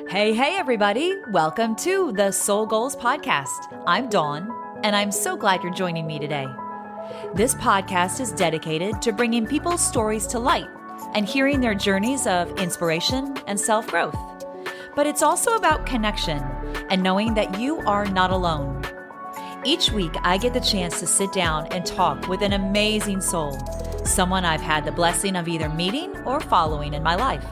Hey, everybody. Welcome to the Soul Goals Podcast. I'm Dawn, and I'm so glad you're joining me today. This podcast is dedicated to bringing people's stories to light and hearing their journeys of inspiration and self-growth. But it's also about connection and knowing that you are not alone. Each week, I get the chance to sit down and talk with an amazing soul, someone I've had the blessing of either meeting or following in my life.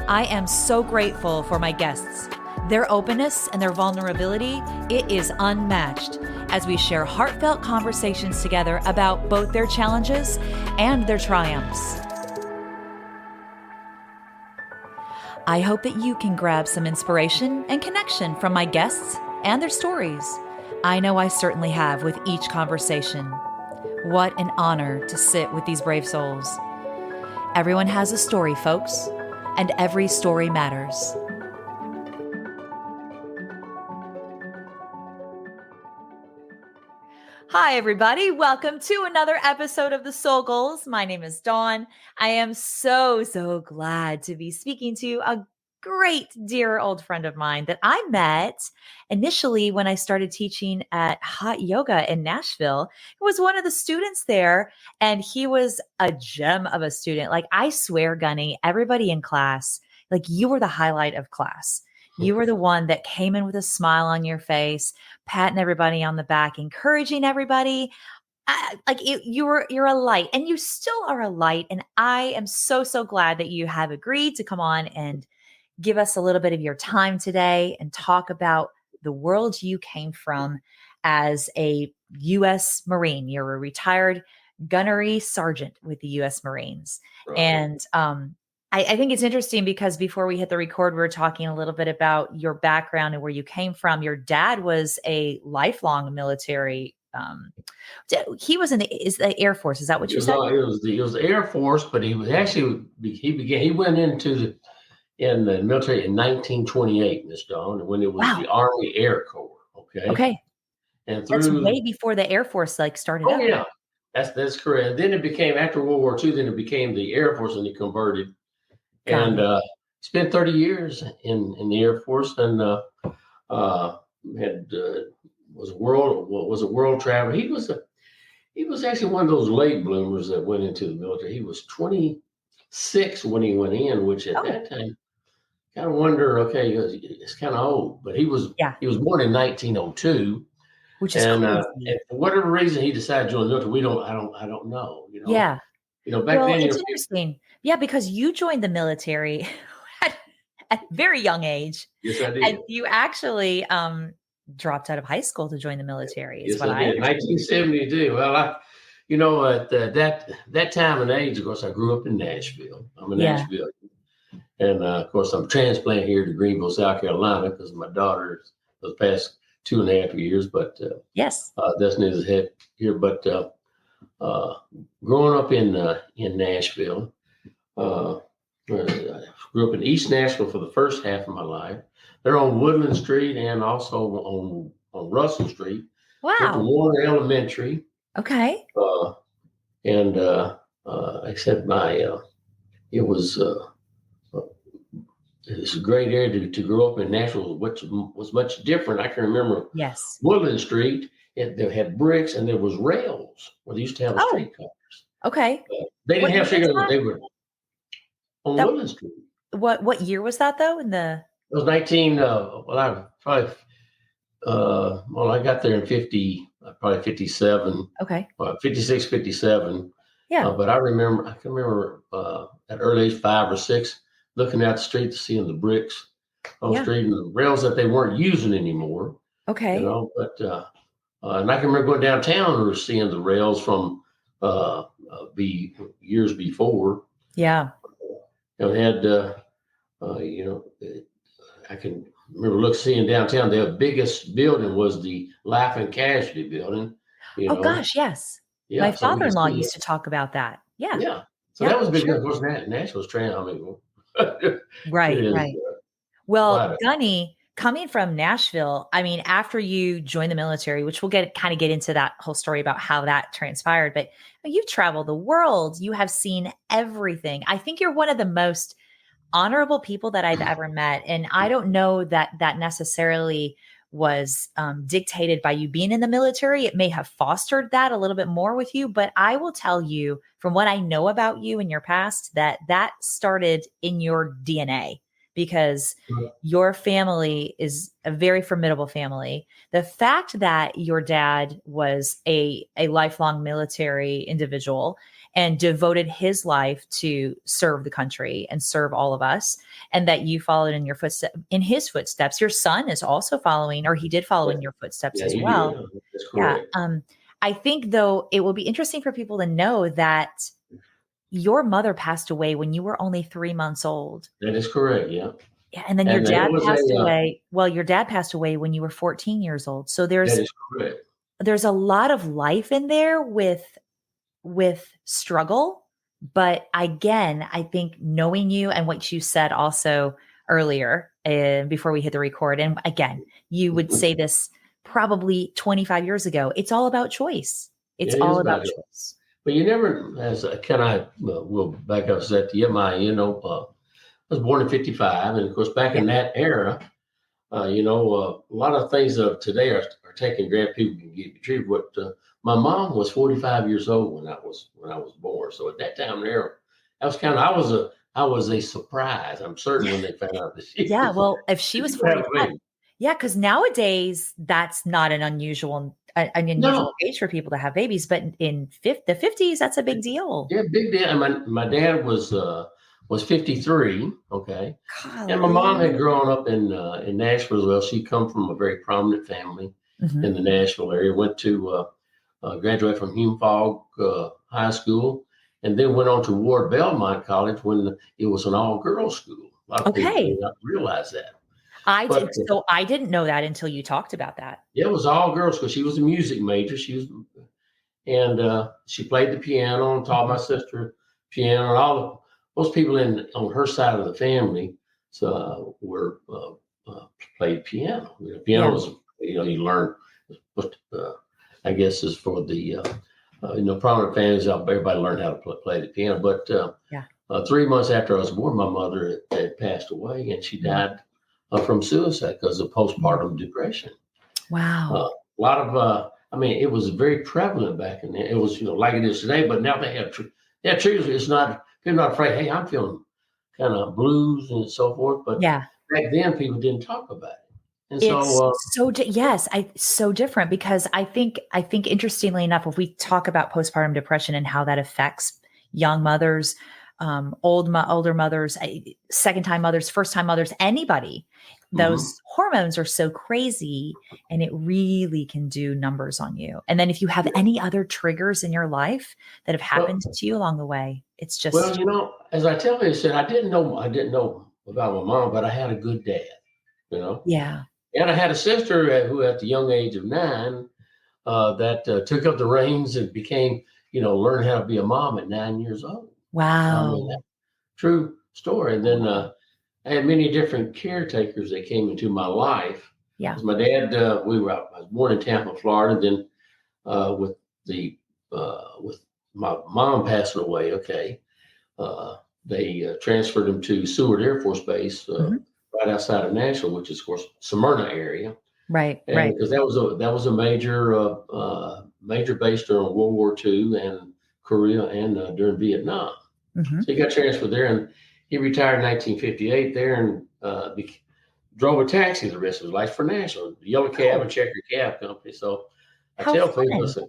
I am so grateful for my guests. Their openness and their vulnerability, it is unmatched as we share heartfelt conversations together about both their challenges and their triumphs. I hope that you can grab some inspiration and connection from my guests and their stories. I know I certainly have with each conversation. What an honor to sit with these brave souls. Everyone has a story, folks. And every story matters. Hi, everybody. Welcome to another episode of the Soul Goals. My name is Dawn. I am so glad to be speaking to a great, dear old friend of mine that I met initially when I started teaching at Hot Yoga in Nashville. He was one of the students there, and he was a gem of a student. Like, I swear, Gunny, everybody in class, like, you were the highlight of class. You were the one that came in with a smile on your face, patting everybody on the back, encouraging everybody. You're a light, and you still are a light. And I am so glad that you have agreed to come on and give us a little bit of your time today and talk about the world you came from as a U.S. Marine. You're a retired gunnery sergeant with the U.S. Marines. Right. And I think it's interesting because before we hit the record, we were talking a little bit about your background and where you came from. Your dad was a lifelong military. He was is the Air Force. Is that what you said? It was the Air Force, but he went into in the military in 1928, Miss Dawn, when it was the Army Air Corps. Okay. And that's way before the Air Force started up. Oh, yeah. That's correct. And then it became, after World War II, then it became the Air Force, and he converted. Spent 30 years in the Air Force, and was a world traveler. He was actually one of those late bloomers that went into the military. He was 26 when he went in, which at that time, kind of wonder, it's kind of old, but he was born in 1902, which is crazy. And for whatever reason he decided to join the military. I don't know. Yeah. Back then it's interesting. Yeah, because you joined the military at a very young age. Yes, I did. And you actually dropped out of high school to join the military. Yes, I did. 1972. Well, at that time and age, of course, I grew up in Nashville. I'm a Nashville. And, of course, I'm transplanted here to Greenville, South Carolina, because my daughter the past 2.5 years. But yes, that's neither here. But growing up in Nashville, I grew up in East Nashville for the first half of my life. They're on Woodland Street and also on Russell Street. Wow. Went to Warren Elementary. Okay. Except it was a great area to grow up in Nashville, which was much different. I can remember Woodland Street. They had bricks and there was rails where they used to have the streetcars. Okay. They didn't have streetcars. They were on Woodland Street. What year was that though? It was 19. I got there in probably 57. Okay. 56, 57. Yeah. But I can remember at early age 5 or 6, looking out the street, seeing the bricks on the street and the rails that they weren't using anymore. Okay. But and I can remember going downtown and seeing the rails from years before. Yeah. I can remember seeing downtown. Their biggest building was the Life and Casualty building. Gosh, yes. Yeah, my father-in-law used to talk about that. Yeah. Yeah. So that was big. Of course, Nashville's trying. Right. Well, Gunny, coming from Nashville, I mean, after you joined the military, which we'll get into that whole story about how that transpired, but you travel the world. You have seen everything. I think you're one of the most honorable people that I've ever met. And I don't know that that necessarily was dictated by you being in the military. It may have fostered that a little bit more with you, but I will tell you from what I know about you in your past that that started in your DNA because your family is a very formidable family. The fact that your dad was a lifelong military individual and devoted his life to serve the country and serve all of us, and that you followed in your footsteps, in his footsteps. Your son is also following, or he did follow Yeah, in your footsteps yeah, as he did. well. That's Yeah. correct. I think though it will be interesting for people to know that your mother passed away when you were only 3 months old. That is correct. Yeah. Yeah, and then your And it dad was passed a, away. Well, your dad passed away when you were 14 years old. So that is correct. there's a lot of life in there with struggle. But again, I think knowing you and what you said also earlier before we hit the record, and again, you would say this probably 25 years ago. It's all about choice. It's It is all about about it. choice. But you never, as can I, will back up a step to you. I was born in 55. And of course, back Yeah. in that era, a lot of things of today are taken granted. People can get retrieved. But my mom was 45 years old when I was born. So at that time there, I was kind of I was a surprise. I'm certain when they found out that she Yeah. was Well, if she that was she would have a 45, baby. yeah, because nowadays that's not an No, unusual age for people to have babies, but in the 50s, that's a big deal. yeah, big deal. And my dad was 53. Okay, and my mom had Golly. grown up in Nashville as well. She come from a very prominent family Mhm. in the Nashville area. Went to graduate from Hume Fogg High School, and then went on to Ward Belmont College when it was an all girls school. A lot of people may Okay. not realize that, I but did. So I didn't know that until you talked about that. yeah, it was all girls because she was a music major. And she played the piano and taught my Mhm. sister piano. And most people on her side of the family were played piano. Piano Yeah. was you learn, but I guess is for the prominent families out there. Everybody learned how to play the piano. But Yeah. 3 months after I was born, my mother had passed away, and she Mhm. died from suicide because of Mhm. postpartum depression. Wow. A lot of, I mean, it was very prevalent back in then. It was, like it is today, but now they have treatment. It's not, people are not afraid, hey, I'm feeling kind of blues and so forth. But Yeah. back then, people didn't talk about it. And It's so, so yes, so different because I think interestingly enough, if we talk about postpartum depression and how that affects young mothers, older mothers, second time mothers, first time mothers, anybody, mhm. those hormones are so crazy and it really can do numbers on you. And then if you have any other triggers in your life that have well, happened to you along the way, it's well, just as I tell you, I said, I didn't know about my mom, but I had a good dad, you know, yeah. and I had a sister who at the young age of 9, that took up the reins and became, learned how to be a mom at 9 years old. I mean, Wow. true story. And then I had many different caretakers that came into my life. Yeah. Because my dad, I was born in Tampa, Florida. Then with with my mom passing away, okay, uh, they transferred him to Seward Air Force Base, Mhm. right outside of Nashville, which is of course Smyrna area. Right. And Right. because that was a major base during World War II and Korea and during Vietnam. Mhm. So he got transferred there, and he retired in 1958 there, and drove a taxi the rest of his life for Nashville, Yellow Cab Oh, and Checker Cab Company. So I how tell people, I fun. said,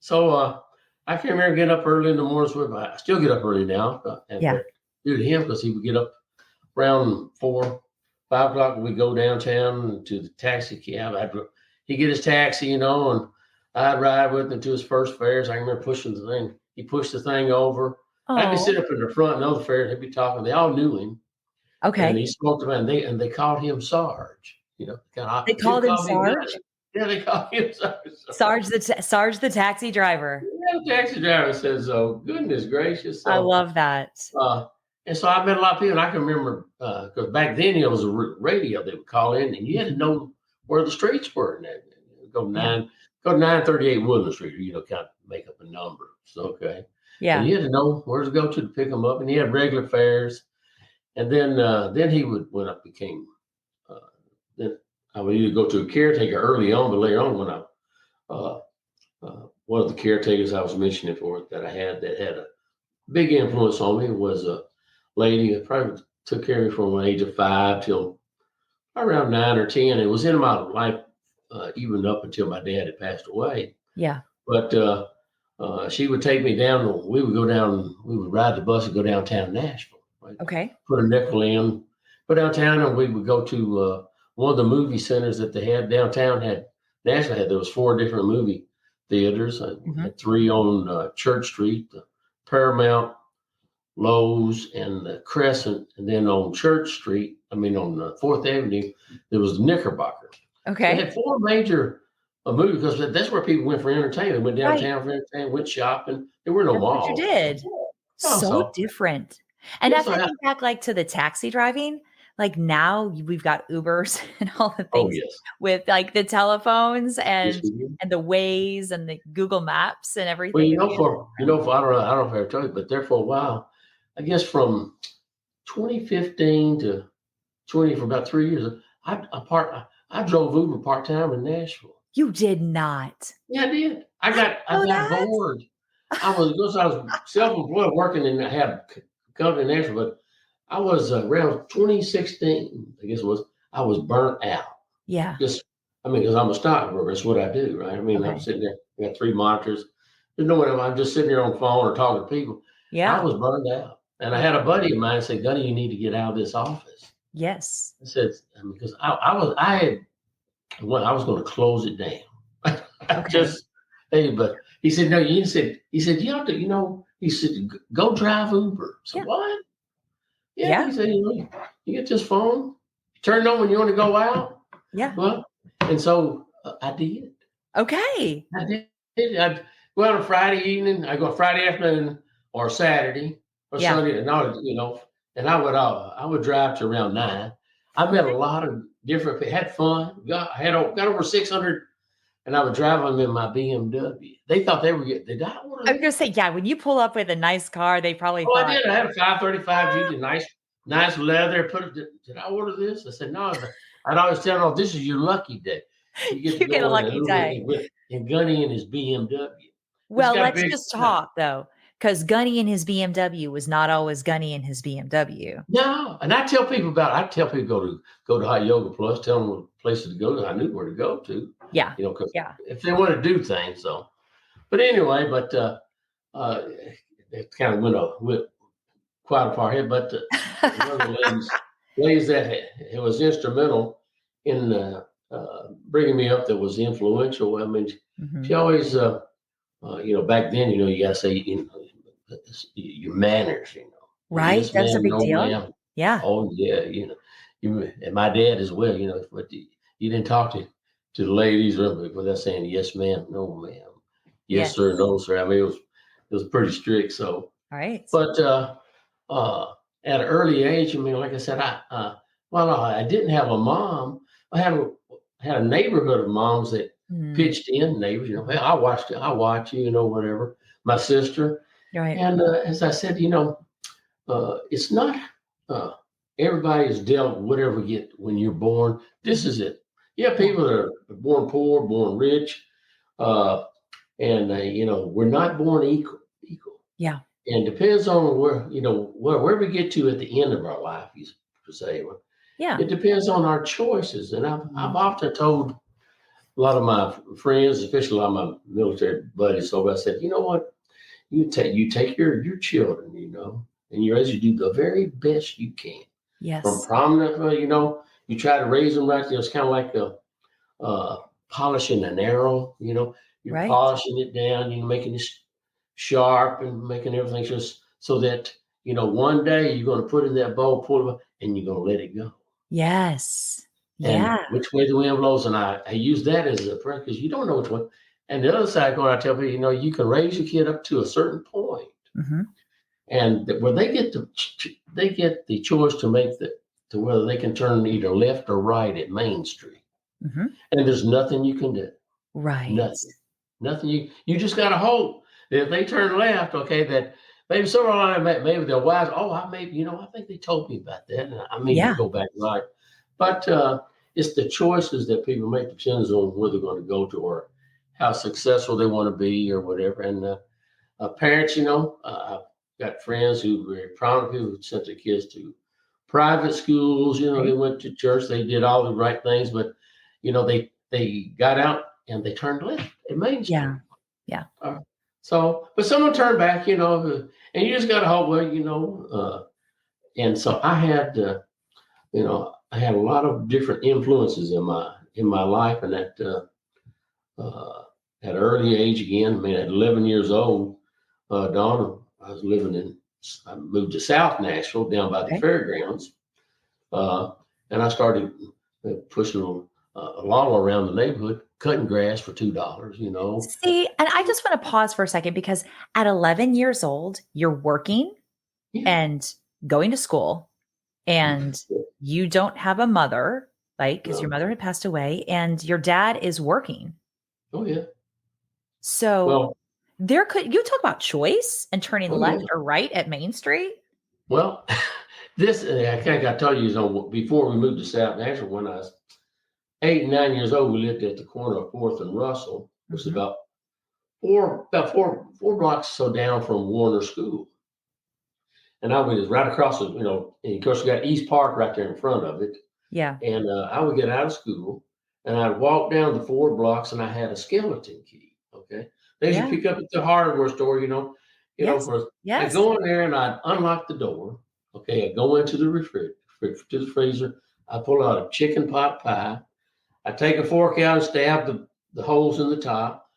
so I can remember getting up early in the mornings with. I still get up early now, Yeah. but due to him, because he would get up around 4, 5 o'clock, we go downtown to the taxi cab. He'd get his taxi, and I'd ride with him to his first fares. I remember pushing the thing. He pushed the thing over. I'd be Oh, sitting up in the front, and other fares, they'd be talking. They all knew him, and okay. he smoked them, and they called him Sarge. Kind of They people called him call me Sarge? Gunny. Yeah, they call him Sarge. Sarge the taxi driver. Yeah, the taxi driver says, "Oh, goodness gracious!" I So love that. Uh, and so I met a lot of people, and I can remember because back then it was a radio they would call in, and you had to Mhm. know where the streets were. And go Yeah. nine, go to 938 Woodland Street, kind of make up a number. So okay, and Yeah. you had to know where to go to pick them up, and you had regular fares. And then he would, when I became, uh, then I would either go to a caretaker early on, but later on when uh, one of the caretakers I was mentioning for that I had that had a big influence on me was a lady that probably took care of me from the age of 5 till around 9 or 10. It was in my life even up until my dad had passed away. Yeah. But she would take me down. We would go down. We would ride the bus and go downtown Nashville. Right? Okay. Put a nickel in, go downtown, and we would go to one of the movie centers that they had downtown. Nashville had, there was 4 different movie theaters. Had 3 on Church Street, the Paramount, Lowe's, and the Crescent, and then on Church Street. I mean on 4th Avenue, there was Knickerbocker. They Okay. had 4 major movies because that's where people went for entertainment. Went Right. downtown for entertainment, went shopping. There were no That's what you malls. did. Oh, So so different. And yeah, as so I think back, like, to the taxi driving, like, now we've got Ubers and all the oh things yes, with, like, the telephones yes and we did. the Waze and the Google Maps and Well, everything. for I don't know if I ever told you, but there for a while, I guess from 2015 to 20 for about 3 years, I drove Uber part time in Nashville. You did not. Yeah, I did. I know got that. bored. I was self-employed working and I had a company in Nashville, but I was around 2016, I guess it was, I was burnt out. Yeah. Just, I mean, because I'm a stockbroker, that's what I do, right? I mean, I'm Okay. sitting there, I got 3 monitors. There's no way I'm just sitting there on the phone or talking to people. I Yeah. was burned out. And I had a buddy of mine say, Gunny, you need to get out of this office. Yes. I said, because I was going to close it down. Okay. Hey, but he said, no, he said, you have to, he said, go drive Uber. So Yeah. what? Yeah, Yeah. he said, you get this phone, turn it on when you want to go out. Yeah. Well, and so I did. Okay. I did. I'd go out on Friday evening. I go Friday afternoon or Saturday or Yeah. Sunday, and I would drive to around 9. I met a lot of different. Had fun. Got over 600, and I would drive them in my BMW. They thought they were getting. Did I order I was that? gonna say, yeah, when you pull up with a nice car, they probably Oh, I thought, did. I had a 535 GT, nice leather. Did I order this? I said no. I'd always tell them, "Oh, this is your lucky day. You get to you get a go in an lucky Uber day. and Gunny in his BMW. He's Well, got a let's big. just talk though, because Gunny in his BMW was not always Gunny in his BMW. No, and I tell people go to Hot Yoga Plus, tell them what places to go to. I knew where to go to. Yeah. Because Yeah. if they want to do things, so. But anyway, it kind of went quite apart here. But one of the ladies that it was instrumental in bringing me up, that was influential. I mean, she always, back then, you gotta say, your manners, Right? yes, That's a ma'am, big no, deal. ma'am. Yeah. Oh, yeah, and my dad as well, but you didn't talk to the ladies without saying yes, ma'am, no, ma'am, yes, Yes. sir, no, sir. I mean, it was pretty strict. So, All right. but at an early age, I mean, like I said, I didn't have a mom. I had a neighborhood of moms that pitched in, neighbors. Hey, I watch you, whatever. My sister, Right. and as I said, it's not everybody is dealt with whatever we get when you're born. This is it. Yeah, people that are born poor, born rich, and we're not born equal. Yeah. And depends on where we get to at the end of our life, you say. Yeah. It depends on our choices. And I've often told a lot of my friends, especially a lot of my military buddies, so I said, you know what? You take your children, and you as you do the very best you can. Yes. From prominent, you try to raise them right. It's kind of like polishing an arrow. You're Right. polishing it down, making it sharp and making everything just so that one day you're going to put in that bowl, pull it, and you're going to let it go. Yes. And Yeah. which way the wind blows, and I use that as a prayer because you don't know which one. And the other side, going, I tell people, you can raise your kid up to a certain point, and where they get the choice to make to whether they can turn either left or right at Main Street, and there's nothing you can do. Right. Nothing. You just got to hope that if they turn left, okay, that maybe some of them, maybe they're wise. Oh, I think they told me about that. And I may Yeah. go back and like, but it's the choices that people make depends on where they're going to go to or how successful they want to be or whatever. And parents, I've got friends who were very proud of people who sent their kids to private schools. They Right. went to church, they did all the right things, but they got out and they turned left at Main Street. Yeah. Yeah. So, but someone turned back, and you just got to hope, well, and so I had a lot of different influences in my life, and at an early age again. I mean, at 11 years old, Donna, I moved to South Nashville, down by the Okay. fairgrounds, uh, and I started pushing a lawnmower around the neighborhood, cutting grass for $2. See, and I just want to pause for a second because at 11 years old, you're working Yeah. and going to school, and you don't have a mother, right? Because your No. mother had passed away, and your dad is working. Oh yeah. So Well. you talk about choice and turning Oh left yeah. or right at Main Street. Well, I think I told you, before we moved to South Nashville, when I was 8 and 9 years old, we lived at the corner of Fourth and Russell, which is Mhm. about four blocks or so down from Warner School. And I was right across and of course, you got East Park right there in front of it. Yeah. And I would get out of school and I'd walk down the 4 blocks and I had a skeleton key. Okay. Things you Yeah. pick up at the hardware store, Yes. I'd Yes. go in there and I'd unlock the door. Okay. I'd go into the to the freezer. I pull out a chicken pot pie. I take a fork out and stab the holes in the top.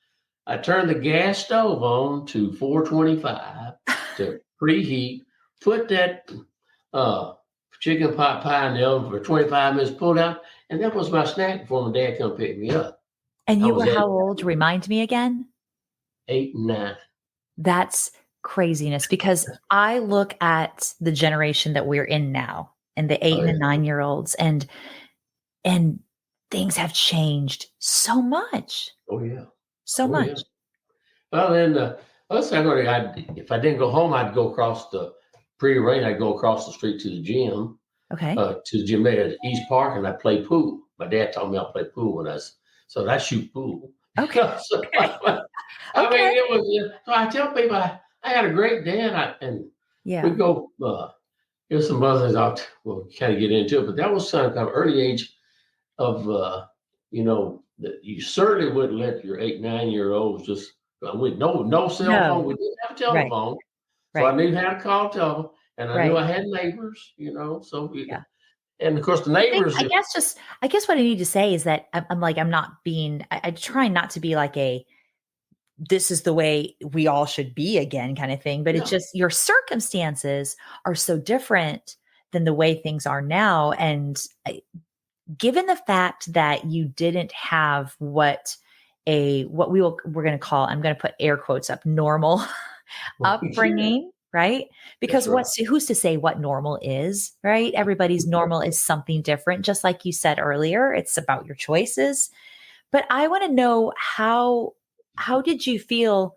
I turn the gas stove on to 425 to preheat, put that uh, chicken pot pie in the oven for 25 minutes, pulled out, and that was my snack before my dad come pick me up. And I you was were eight, how old? Remind me again. 8 and 9. That's craziness because I look at the generation that we're in now and the 8 Oh and the yeah, 9-year-olds, and things have changed so much. oh yeah, So oh yeah. much. Well, then let's say if I didn't go home, I'd go across the pre-rain. I'd go across the street to the gym. Okay. To the gym there at East Park, and I play pool. My dad taught me how to play pool so I shoot pool. Okay. So, Okay. I mean, Okay. it was. So I tell people I had a great dad, and we Yeah. go. Here's some other things we'll kind of get into it, but that was kind of early age of that you certainly wouldn't let your 8, 9-year olds just with no cell phone. No. We didn't have a Right. telephone, so I Right. knew how to call telephone, and I knew Right. I had neighbors. So Yeah. and of course the I think neighbors. I guess what I need to say is that I'm like, I'm not being, I try not to be like this is the way we all should be again kind of thing, but it's Yeah. just your circumstances are so different than the way things are now. And given the fact that you didn't have what we're going to call, I'm going to put air quotes up, normal Yeah, upbringing, right? that's Because right. who's to say what normal is, right? Everybody's normal is something different. Just like you said earlier, it's about your choices. But I want to know how did you feel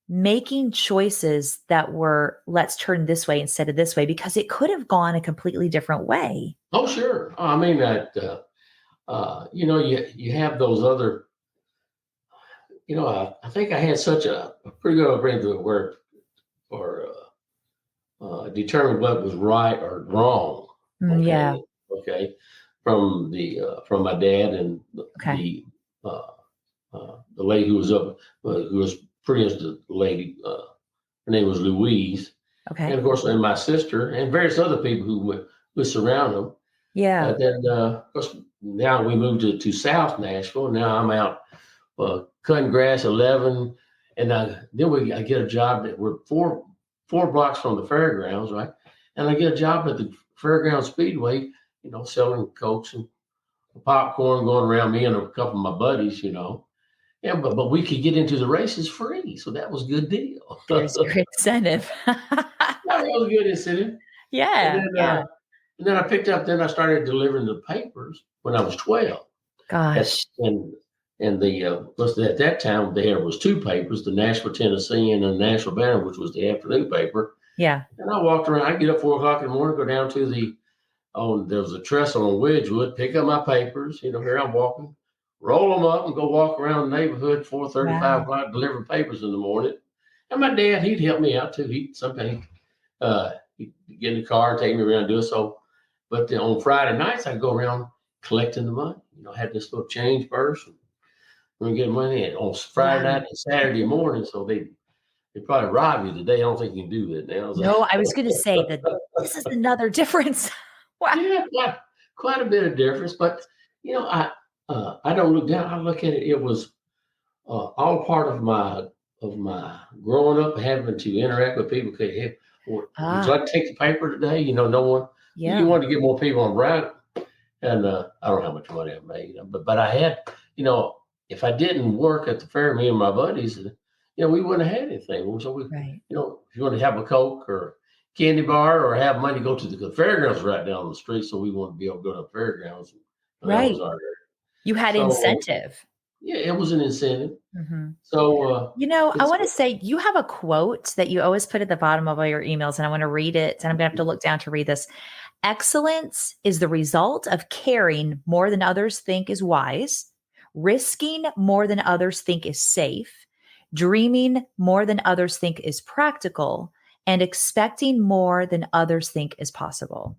making choices that were let's turn this way instead of this way, because it could have gone a completely different way. Oh, sure. I mean that. You have those other. I think I had such a pretty good upbringing to where or determine what was right or wrong. Yeah. Okay, okay, from my dad and Okay. uh, the lady who was up, who was pretty much the lady. Her name was Louise, and Okay. of course, and my sister and various other people who surround them. Yeah. Then, of course, now we moved to South Nashville. Now I'm out cutting grass 11, and I get a job that we're four blocks from the fairgrounds, right? And I get a job at the Fairground Speedway, selling cokes and popcorn, going around me and a couple of my buddies. Yeah, but we could get into the races free, so that was a good deal. There's your incentive. That was a good incentive. And Yeah. then, Yeah. then I started delivering the papers when I was 12. Gosh. And And at that time they had was two papers, the Nashville Tennessean and the Nashville Banner, which was the afternoon paper. Yeah. And I walked around. I get up 4 o'clock in the morning, go down to there was a trestle on Wedgwood, pick up my papers. Here I'm walking, roll them up, and go walk around the neighborhood 4:30, Wow. 5 o'clock, deliver papers in the morning. And my dad, he'd help me out too. He'd get in the car, take me around, do it. So, but then on Friday nights, I'd go around collecting the money. Had this little change purse and we get money. And on Friday Wow. night and Saturday morning, so they probably rob you today. I don't think you can do that now. So. No, I was going to say that this is another difference. Wow. Yeah, quite a bit of difference. But I don't look down. I look at it. It was all part of my growing up, having to interact with people. Okay, hey, would you Ah, like to take the paper today? No one. You yeah. want to get more people on route. And I don't know how much money I made, but I had, if I didn't work at the fair, me and my buddies, we wouldn't have had anything. So Right. if you want to have a Coke or candy bar or have money, go to the fairgrounds right down the street. So we want to be able to go to the fairgrounds. And that was Right. our You had so incentive. yeah, it was an incentive. Mhm. So I it's want to say you have a quote that you always put at the bottom of all your emails, and I want to read it. And I'm going to have to look down to read this. Excellence is the result of caring more than others think is wise, risking more than others think is safe, dreaming more than others think is practical, and expecting more than others think is possible.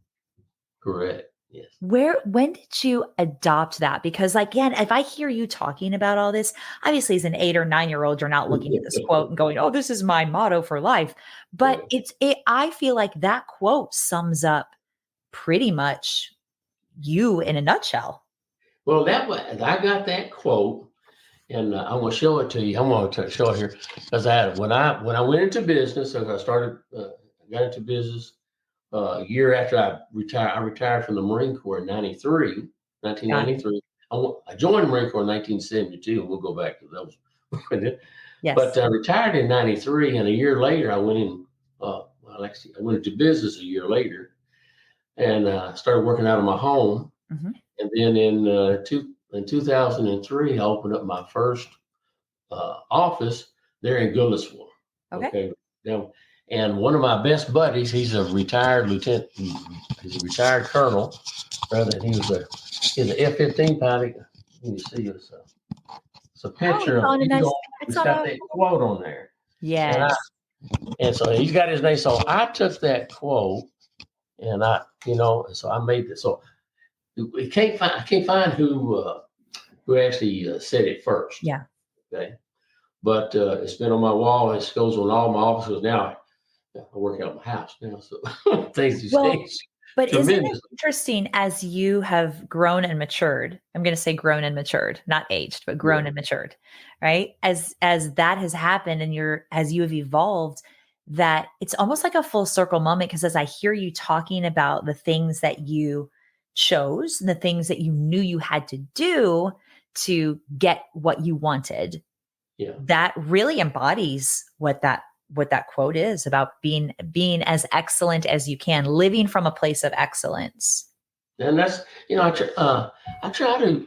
correct. Yes. When did you adopt that? Because like, again, if I hear you talking about all this, obviously as an 8 or 9 year old, you're not looking at this quote and going, oh, this is my motto for life. But Right. I feel like that quote sums up pretty much you in a nutshell. Well, I got that quote. And I'm going to show it to you. I'm going to show it here because when I went into business, as I started, got into business a year after I retired. I retired from the Marine Corps in Got it. 1993. I joined the Marine Corps in 1972, and we'll go back to those. But Yes. I retired in 93, and a year later, I went in. Actually, I went into business a year later, and started working out of my home. Mhm. And then in 2003, I opened up my first office there in Goodlettsville. Okay. Okay. Now, and one of my best buddies, he's a retired lieutenant, he's a retired colonel. Rather, he's an F-15 pilot. You see this. It's a Oh, picture it's of on a nice, Eagle. it's He's on got a, that quote on there, and yes. so he's got his name. So I took that quote, and so I made this. So I can't find who actually said it first. Yeah. Okay. But it's been on my wall. It goes on all my offices now. I work out of my house now, so things have Well, changed but isn't it tremendously. interesting as you have grown and matured? I'm going to say grown and matured, not aged, but Yeah, grown and matured, right? As that has happened and as you have evolved, that it's almost like a full circle moment because as I hear you talking about the things that you chose and the things that you knew you had to do to get what you wanted, yeah, that really embodies what that quote is about being as excellent as you can, living from a place of excellence. and that's I try to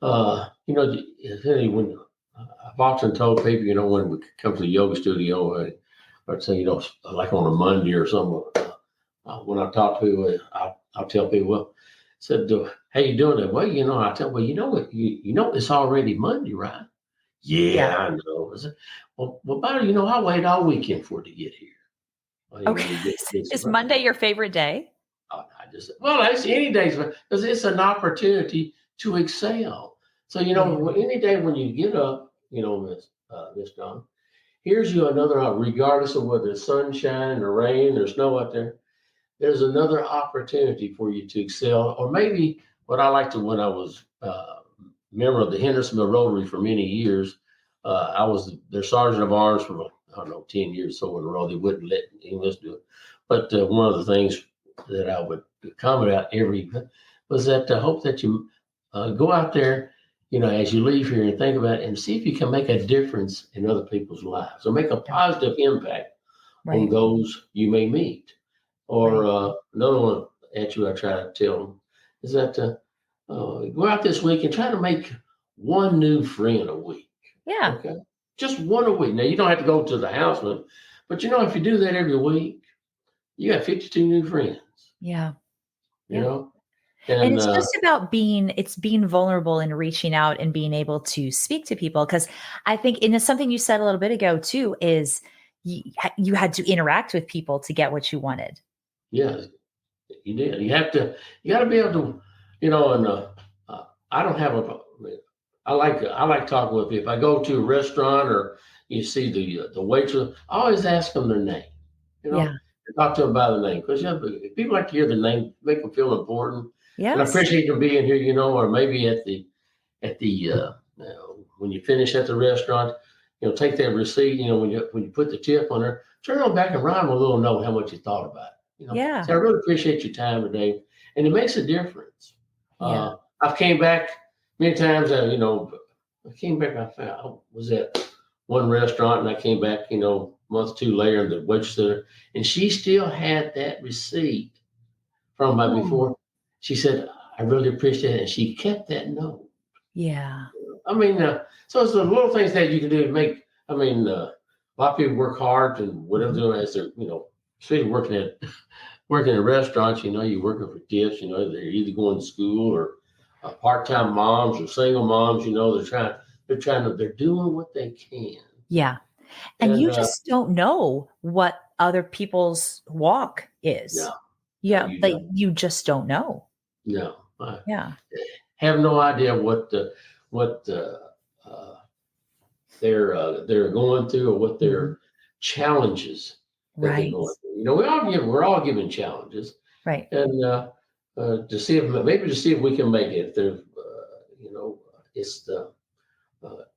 when I've often told people when we come to the yoga studio or say like on a Monday or something when I talk to people I'll tell people said how you doing it well I tell well what it's already Monday right. Yeah. Yeah, I know. I said, well, Byron, I waited all weekend for it to get here. Well, Okay. when you get Is surprised. Monday your favorite day? It's any days because it's an opportunity to excel. So, Yeah. any day when you get up, Miss Dawn, here's you another, regardless of whether it's sunshine or rain or snow out there, there's another opportunity for you to excel. Or maybe what I liked to when I was member of the Hendersonville Rotary for many years. I was their sergeant of arms for I don't know 10 years or so in a row. They wouldn't let English do it, but one of the things that I would comment out every was that I hope that you go out there, as you leave here and think about it and see if you can make a difference in other people's lives or make a Yeah. positive impact on Right. those you may meet. Or Right. another one at you, I try to tell them is that go out this week and try to make one new friend a week. Yeah. Okay. Just one a week. Now you don't have to go to the house, but if you do that every week, you got 52 new friends, Yeah. you Yeah. know? And And it's just about being vulnerable and reaching out and being able to speak to people. Cause I think, and it's something you said a little bit ago too, is you had to interact with people to get what you wanted. yeah, you did. You got to be able to, and I don't have I like talking with people. If I go to a restaurant or you see the waitress, I always ask them their name, Yeah. and talk to them by the name because people like to hear the name, make them feel important. And I Yes. appreciate them being here, or maybe when you finish at the restaurant, take that receipt, when you put the tip on there, turn on back and write them a little note how much you thought about it. Yeah. Say, I really appreciate your time today. And it makes a difference. Yeah. I've came back many times, I came back, I was at one restaurant and I came back, a month or two later and the waitress there, and she still had that receipt from my Oh, before. She said, I really appreciate it. And she kept that note. yeah. I mean, so it's the little things that you can do to make. A lot of people work hard and whatever Mhm. they're doing as they're, especially working in restaurants. You're working for tips. They're either going to school or part-time moms or single moms. They're doing what they can. Yeah. And And you just don't know what other people's walk is. no, no, Yeah. you Like don't. you just don't know. No, I Yeah. have no idea what uh, they're going through or what Mhm. their challenges that they're Right. going through. We're all given challenges, Right. and to see if we can make it. If there's, it's the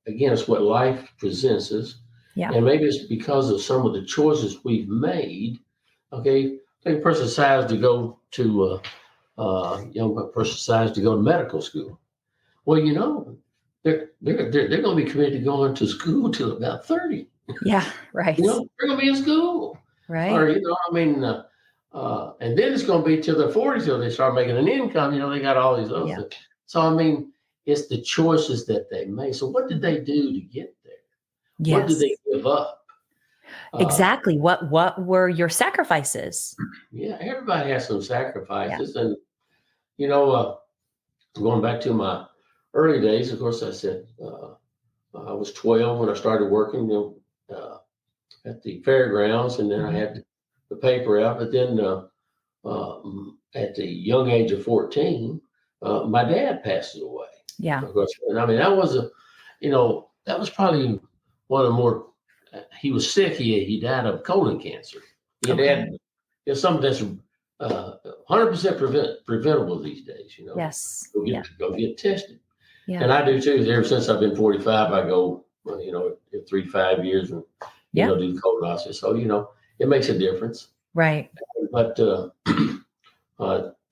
again, it's what life presents us, Yeah. and maybe it's because of some of the choices we've made. Okay, take a person decides to go to young person decides to go to medical school. Well, they're going to be committed to going to school till about 30. Yeah. Right. They're going to be in school, or Right. and then it's going to be till they're 40 till they start making an income. They got all these other Yeah. things. So it's the choices that they made. So what did they do to get there? What did they Yes. give up? Uh, Exactly. What were your sacrifices? yeah, everybody has some Yeah. sacrifices, and you know, uh, going back to my early days. Of course, I said I was 12 when I started working. At the fairgrounds, and then I Mhm. had the paper out. But then at the young age of 14, my dad passed away. Yeah. Of course, and that was probably one of the more. He was sick. He died of colon cancer. He had Okay. had something that's 100% preventable these days. Yes. Yeah. Go get tested. Yeah. And I do too. Ever since I've been 45, I go, in 3 to 5 years and, Yeah. do the colonoscopy. So, it makes a difference. Right. But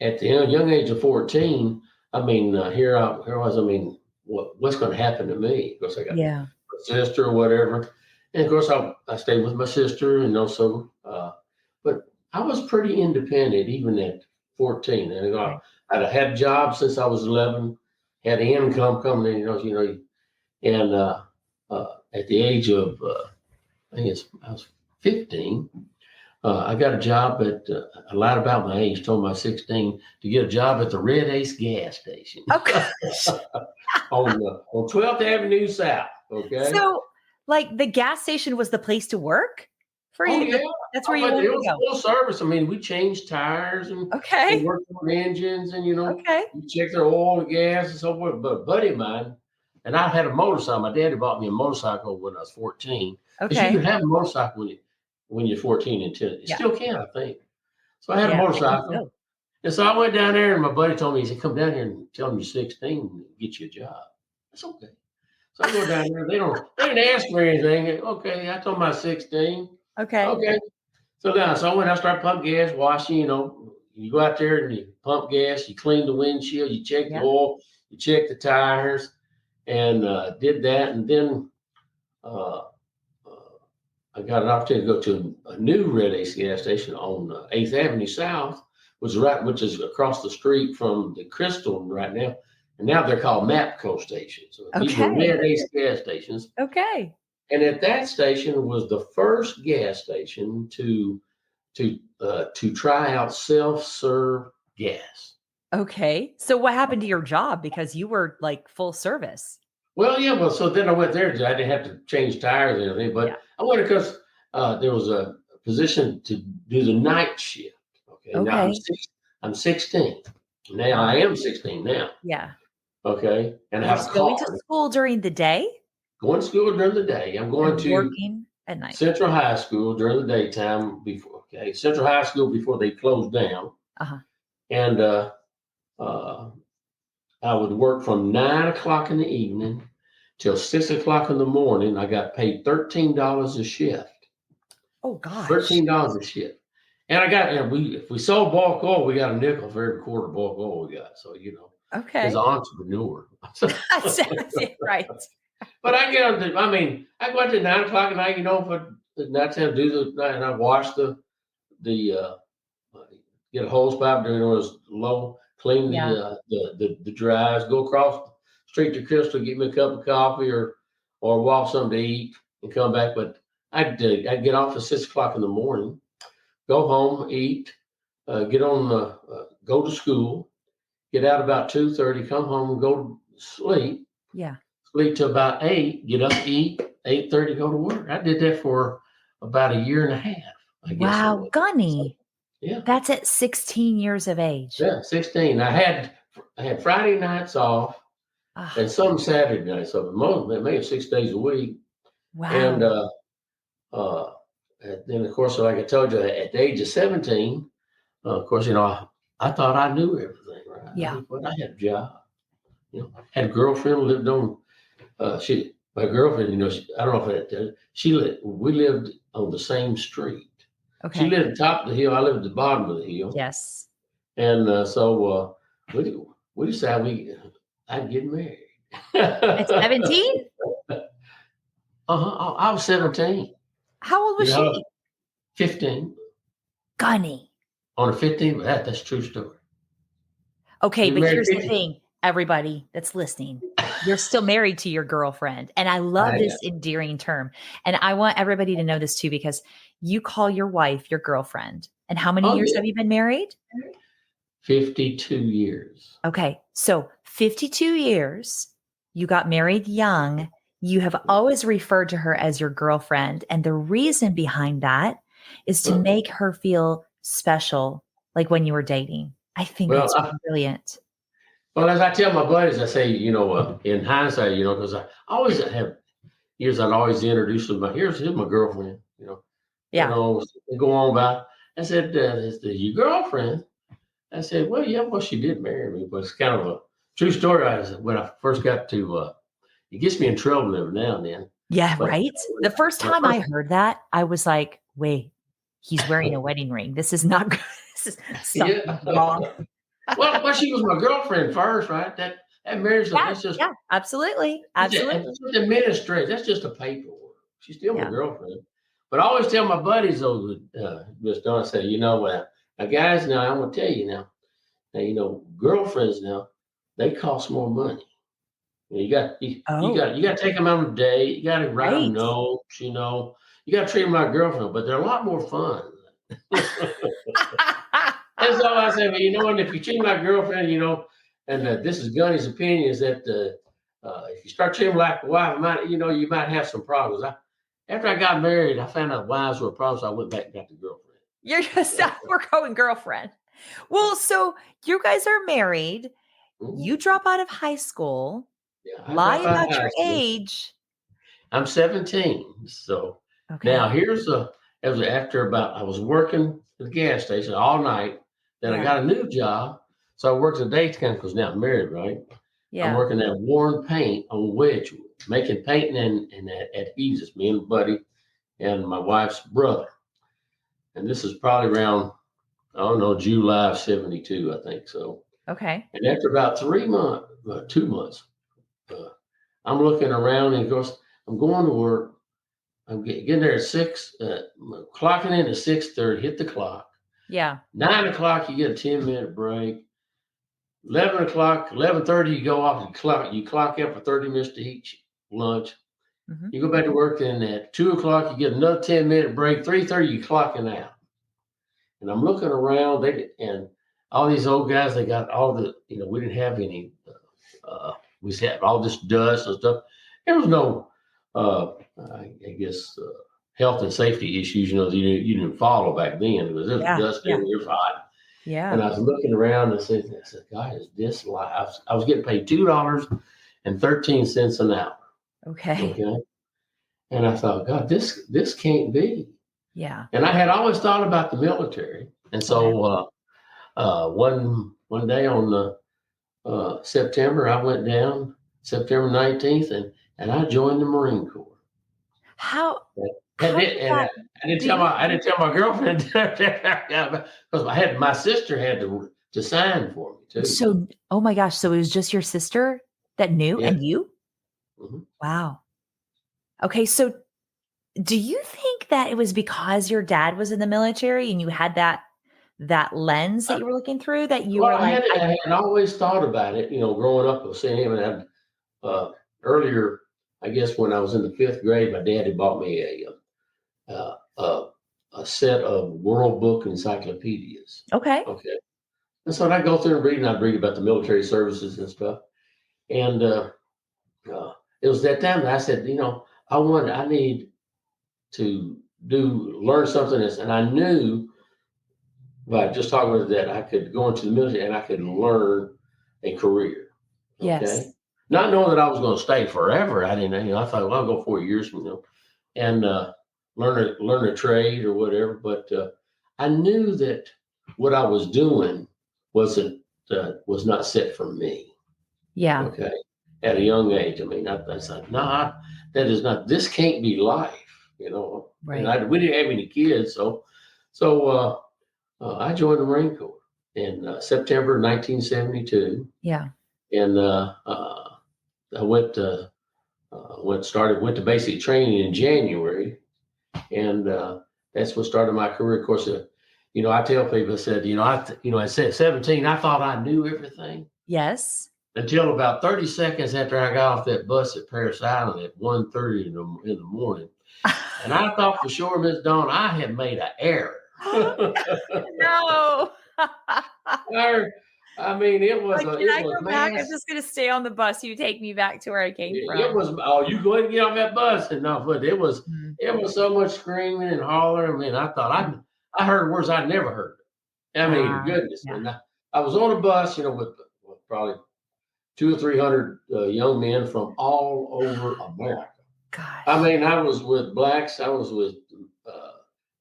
at the young age of 14, here I was, what's going to happen to me? Of course, I got Yeah. a sister or whatever. And of course, I stayed with my sister, but I was pretty independent even at 14. And Right. I'd had a job since I was 11, had income coming in, and at the age of, I was 15, I got a job I lied about my age, told my 16 to get a job at the Red Ace gas station Okay. on 12th Avenue South. Okay. So, like, the gas station was the place to work for Oh, you? yeah. That's where you But wanted it to was go? full service. We changed tires and Okay. worked on engines and, Okay. you check their oil and gas and so forth. But a buddy of mine, and I had a motorcycle. My daddy bought me a motorcycle when I was 14. Because you Okay. can have a motorcycle when you're 14 and 10. You Yeah. still can, I think. So I had a Yeah, I think motorcycle. so. And so I went down there and my buddy told me, he said, come down here and tell them you're 16 and get you a job. That's okay. So I go down there. They didn't ask for anything. Okay. I told them I was 16. Okay. Okay. So I went out, started pumping gas, washing, you go out there and you pump gas, you clean the windshield, you check the Yeah. oil, you check the tires, and did that. And then uh, uh, I got an opportunity to go to a new Red Ace gas station on 8th Avenue South, which is across the street from the Crystal right now. and now they're called MAPCO stations. So these were Okay. Med Ace gas stations. Okay. And at that station was the first gas station to try out self-serve gas. Okay. So what happened to your job because you were like full service? Well, yeah, well, so then I went there. I didn't have to change tires and everything, Yeah. but I went because there was a position to do the night shift. Okay, now Okay. I'm 16. Now Wow. I am 16 now. Yeah. Okay, and I You're have a just going to car. school during the day Going to school during the day. I'm going and to working at night. Central High School during the daytime before. Okay, Central High School before they closed down, Uh-huh. and uh, I would work from 9 o'clock in the evening till 6 o'clock in the morning. I got paid $13 a shift. Oh gosh. $13 a shift. And I got, and we if we sold bulk oil, we got a nickel for every quart of bulk oil we got. So, as Okay. an entrepreneur. Right. But I get up to, I mean, I go out to 9 o'clock at night, for the night time, do the, and I wash the get a hose pipe during when it was low, clean Yeah. the drives, go across the street to Crystal, get me a cup of coffee or walk something to eat and come back. But I'd get off at 6 o'clock in the morning, go home, eat, get on go to school, get out about 2:30, come home, go to sleep, Yeah. sleep till about 8, get up, eat, 8:30, go to work. I did that for about a year and a half, I guess it Wow, was. So, Gunny. yeah. That's at 16 years of age. Yeah, 16. I had Friday nights off Ah, and some Saturday nights off. Maybe 6 days a week. And wow. uh, and then of course, like I told you, at the age of 17, of course, I thought I knew everything, right? Yeah. I had a job, had a girlfriend, lived on my girlfriend, I don't know if we lived on the same street. She Okay. lived at the top of the hill, I lived at the bottom of the hill. Yes. And so we decided I'd get married. At 17? I was 17, How old you was know, she? 15 Gunny. on a 15, but that's a true story. Okay, We but married here's the 50. thing, everybody that's listening. You're still married to your girlfriend. And I love I this endearing term. And I want everybody to know this too, because you call your wife your girlfriend. And how many Oh years yeah, have you been married? 52 years. Okay. So 52 years, you got married young. You have always referred to her as your girlfriend. And the reason behind that is to Well, make her feel special, like when you were dating. I think well, that's I, brilliant. well, as I tell my buddies, I say, in hindsight, because I always have years, I'd always introduce them. Here's my girlfriend. Yeah. Go on about. I said, is this your girlfriend? I said, well, yeah, well, she did marry me, but it's kind of a true story. When I first got to, it gets me in trouble every now and then. Yeah, But right? The first when I time first, I heard that, I was like, "Wait, he's wearing a wedding ring. This is not good. This is yeah. something's wrong." Well, she was my girlfriend first, right? That marriage, Yeah, that's just yeah, absolutely, absolutely. it's just administrative. That's just a paperwork. She's still my Yeah. girlfriend. But I always tell my buddies, though, Miss Dawn, I say, now, guys, now I'm gonna tell you now, girlfriends now, they cost more money. Oh, You got to take them on a date. You got to write them right. notes. You got to treat them like girlfriend, but they're a lot more fun. That's all I say. But and if you treat them like girlfriend, and this is Gunny's opinion is that if you start treating them like a wife, you might have some problems. After I got married, I found out wives were a problem, so I went back and got the girlfriend. You're just we're going girlfriend. Well, so you guys are married. Mhm. You drop out of high school, Yeah, I lie dropped out of about high your school. age. I'm 17. So Okay. now it was after I was working at the gas station all night. Then I Yeah. got a new job. So I worked the daytime because now I'm married, right? I'm Yeah. working at Warren Paint on Wedgewood, making painting and adhesives, me and a buddy and my wife's brother. And this is probably around, I don't know, July of 72, I think so. Okay. And after about 3 months, 2 months, uh, I'm looking around and of course I'm going to work. I'm getting there at 6, clocking in at 6:30, hit the clock. Yeah. 9 o'clock, you get a 10-minute break. 11 o'clock, 11:30, you go off and clock out for 30 minutes to eat lunch. Mhm. You go back to work, then at 2 o'clock, you get another 10-minute break. 3:30, you clocking out. And I'm looking around, and all these old guys, they got all the, we didn't have any, we had all this dust and stuff. There was no, I guess, health and safety issues, that you didn't follow back then because there was Yeah, dust yeah, everywhere, it was hot. And yeah. I was looking around and I said, God, is this life? I was getting paid $2.13 an hour. Okay. Okay. And I thought, God, this can't be. Yeah. And I had always thought about the military. And Okay. so one day on the September, I went down September 19th, and I joined the Marine Corps. How And, how did that I didn't do tell you I didn't tell my girlfriend because my sister had to sign for me too. so oh my gosh, so it was just your sister that knew Yeah. and you? Mhm. Wow. Okay, so do you think that it was because your dad was in the military and you had that lens that you were looking through that you Well, were like, I I had always thought about it, growing up. I was seeing him, and earlier, I guess when I was in the fifth grade, my dad had bought me uh, uh, a set of World Book encyclopedias. okay. Okay, and so I'd go through and read, and I'd read about the military services and stuff. And it was that time that I said, I need to learn something else, and I knew by just talking about that I could go into the military and I could learn a career. Okay. Yes. Not knowing that I was going to stay forever. I didn't, I thought, well, I'll go 4 years, and learn a trade or whatever. But I knew that what I was doing was not set for me. Yeah. Okay. At a young age. I mean, I said, no, that is not, this can't be life, and Right. we didn't have any kids. So I joined the Marine Corps in September 1972. Yeah. And I went to basic training in January, and that's what started my career. Of course, I tell people, I said, I said 17, I thought I knew everything Yes. until about 30 seconds after I got off that bus at Paris Island at 1:30 in the morning, and I thought for sure, Miss Dawn, I had made an error. No. I mean, it was Like, "Can I go back? I'm mass. just gonna stay on the bus. You take me back to where I came It from." was, oh, you go ahead and get on that bus. And no, but Mhm. it was so much screaming and hollering. I mean, I thought I heard words I'd never heard. I mean, Ah, goodness. yeah. And I was on a bus, with probably 200 or 300 young men from all over America. I Gosh. mean, I was with blacks, I was with uh,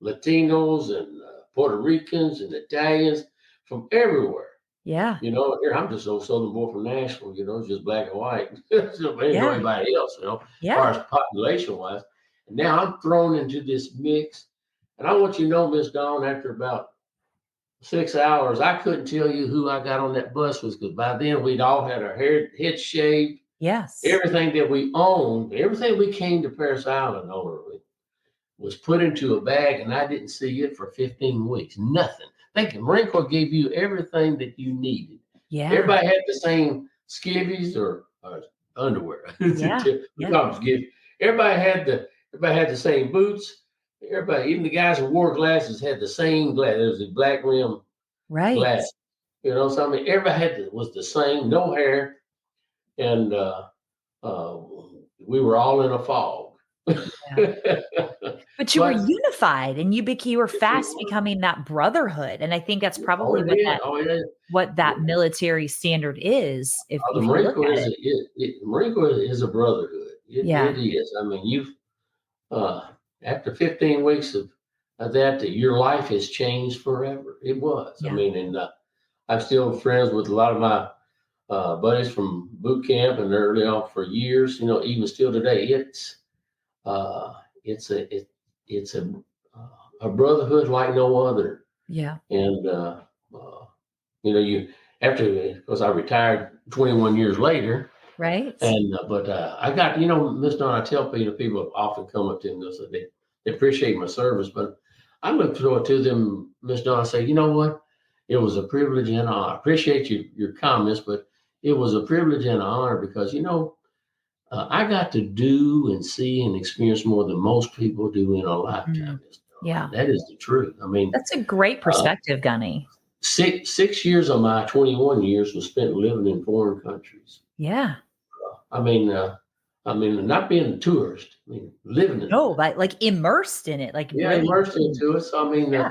Latinos and Puerto Ricans and Italians from everywhere. Yeah. Here I'm just old Southern boy from Nashville, just black and white. So I didn't know Yeah. anybody else, as Yeah. far as population wise. And now I'm thrown into this mix. And I want you to know, Miss Dawn, after about 6 hours, I couldn't tell you who I got on that bus with, because by then we'd all had our head shaved. Yes. Everything that we owned, everything we came to Paris Island on, was put into a bag, and I didn't see it for 15 weeks. Nothing. The Marine Corps gave you everything that you needed. Yeah. Everybody had the same skivvies or underwear. Yeah. Yeah. Everybody had the same boots. Everybody, even the guys who wore glasses, had the same glasses. It was a black rim Right. glass. So I mean, everybody was the same, no hair, and uh, we were all in a fog. Yeah. But you were But unified and you were yes, we fast were. becoming that brotherhood, and I think that's Oh, probably it is. Oh, it is. what Yeah. that military standard is, The if you Marine look Corps at it. the Marine Corps is a brotherhood. Yeah. It is. I mean, after 15 weeks of that, your life has changed forever. It was. I Yeah. mean, and I'm still friends with a lot of my buddies from boot camp and early on for years. Even still today, uh, it's a it, it's a brotherhood like no other. Yeah. And you after, because I retired 21 years later. Right? And but I got, Miss Dawn, I tell people often come up to me and they appreciate my service, but I look forward to them, Miss Dawn. I say, you know what? it was a privilege and an honor. I appreciate your comments, but it was a privilege and an honor because, I got to do and see and experience more than most people do in a lifetime. Mm. Yeah. That is the truth. I mean, That's a great uh, perspective, Gunny. six years of my 21 years was spent living in foreign countries. Yeah. I mean, not being a tourist. I mean, living in No, them. but like immersed in it, like Yeah, really. immersed into it. So I mean, Yeah.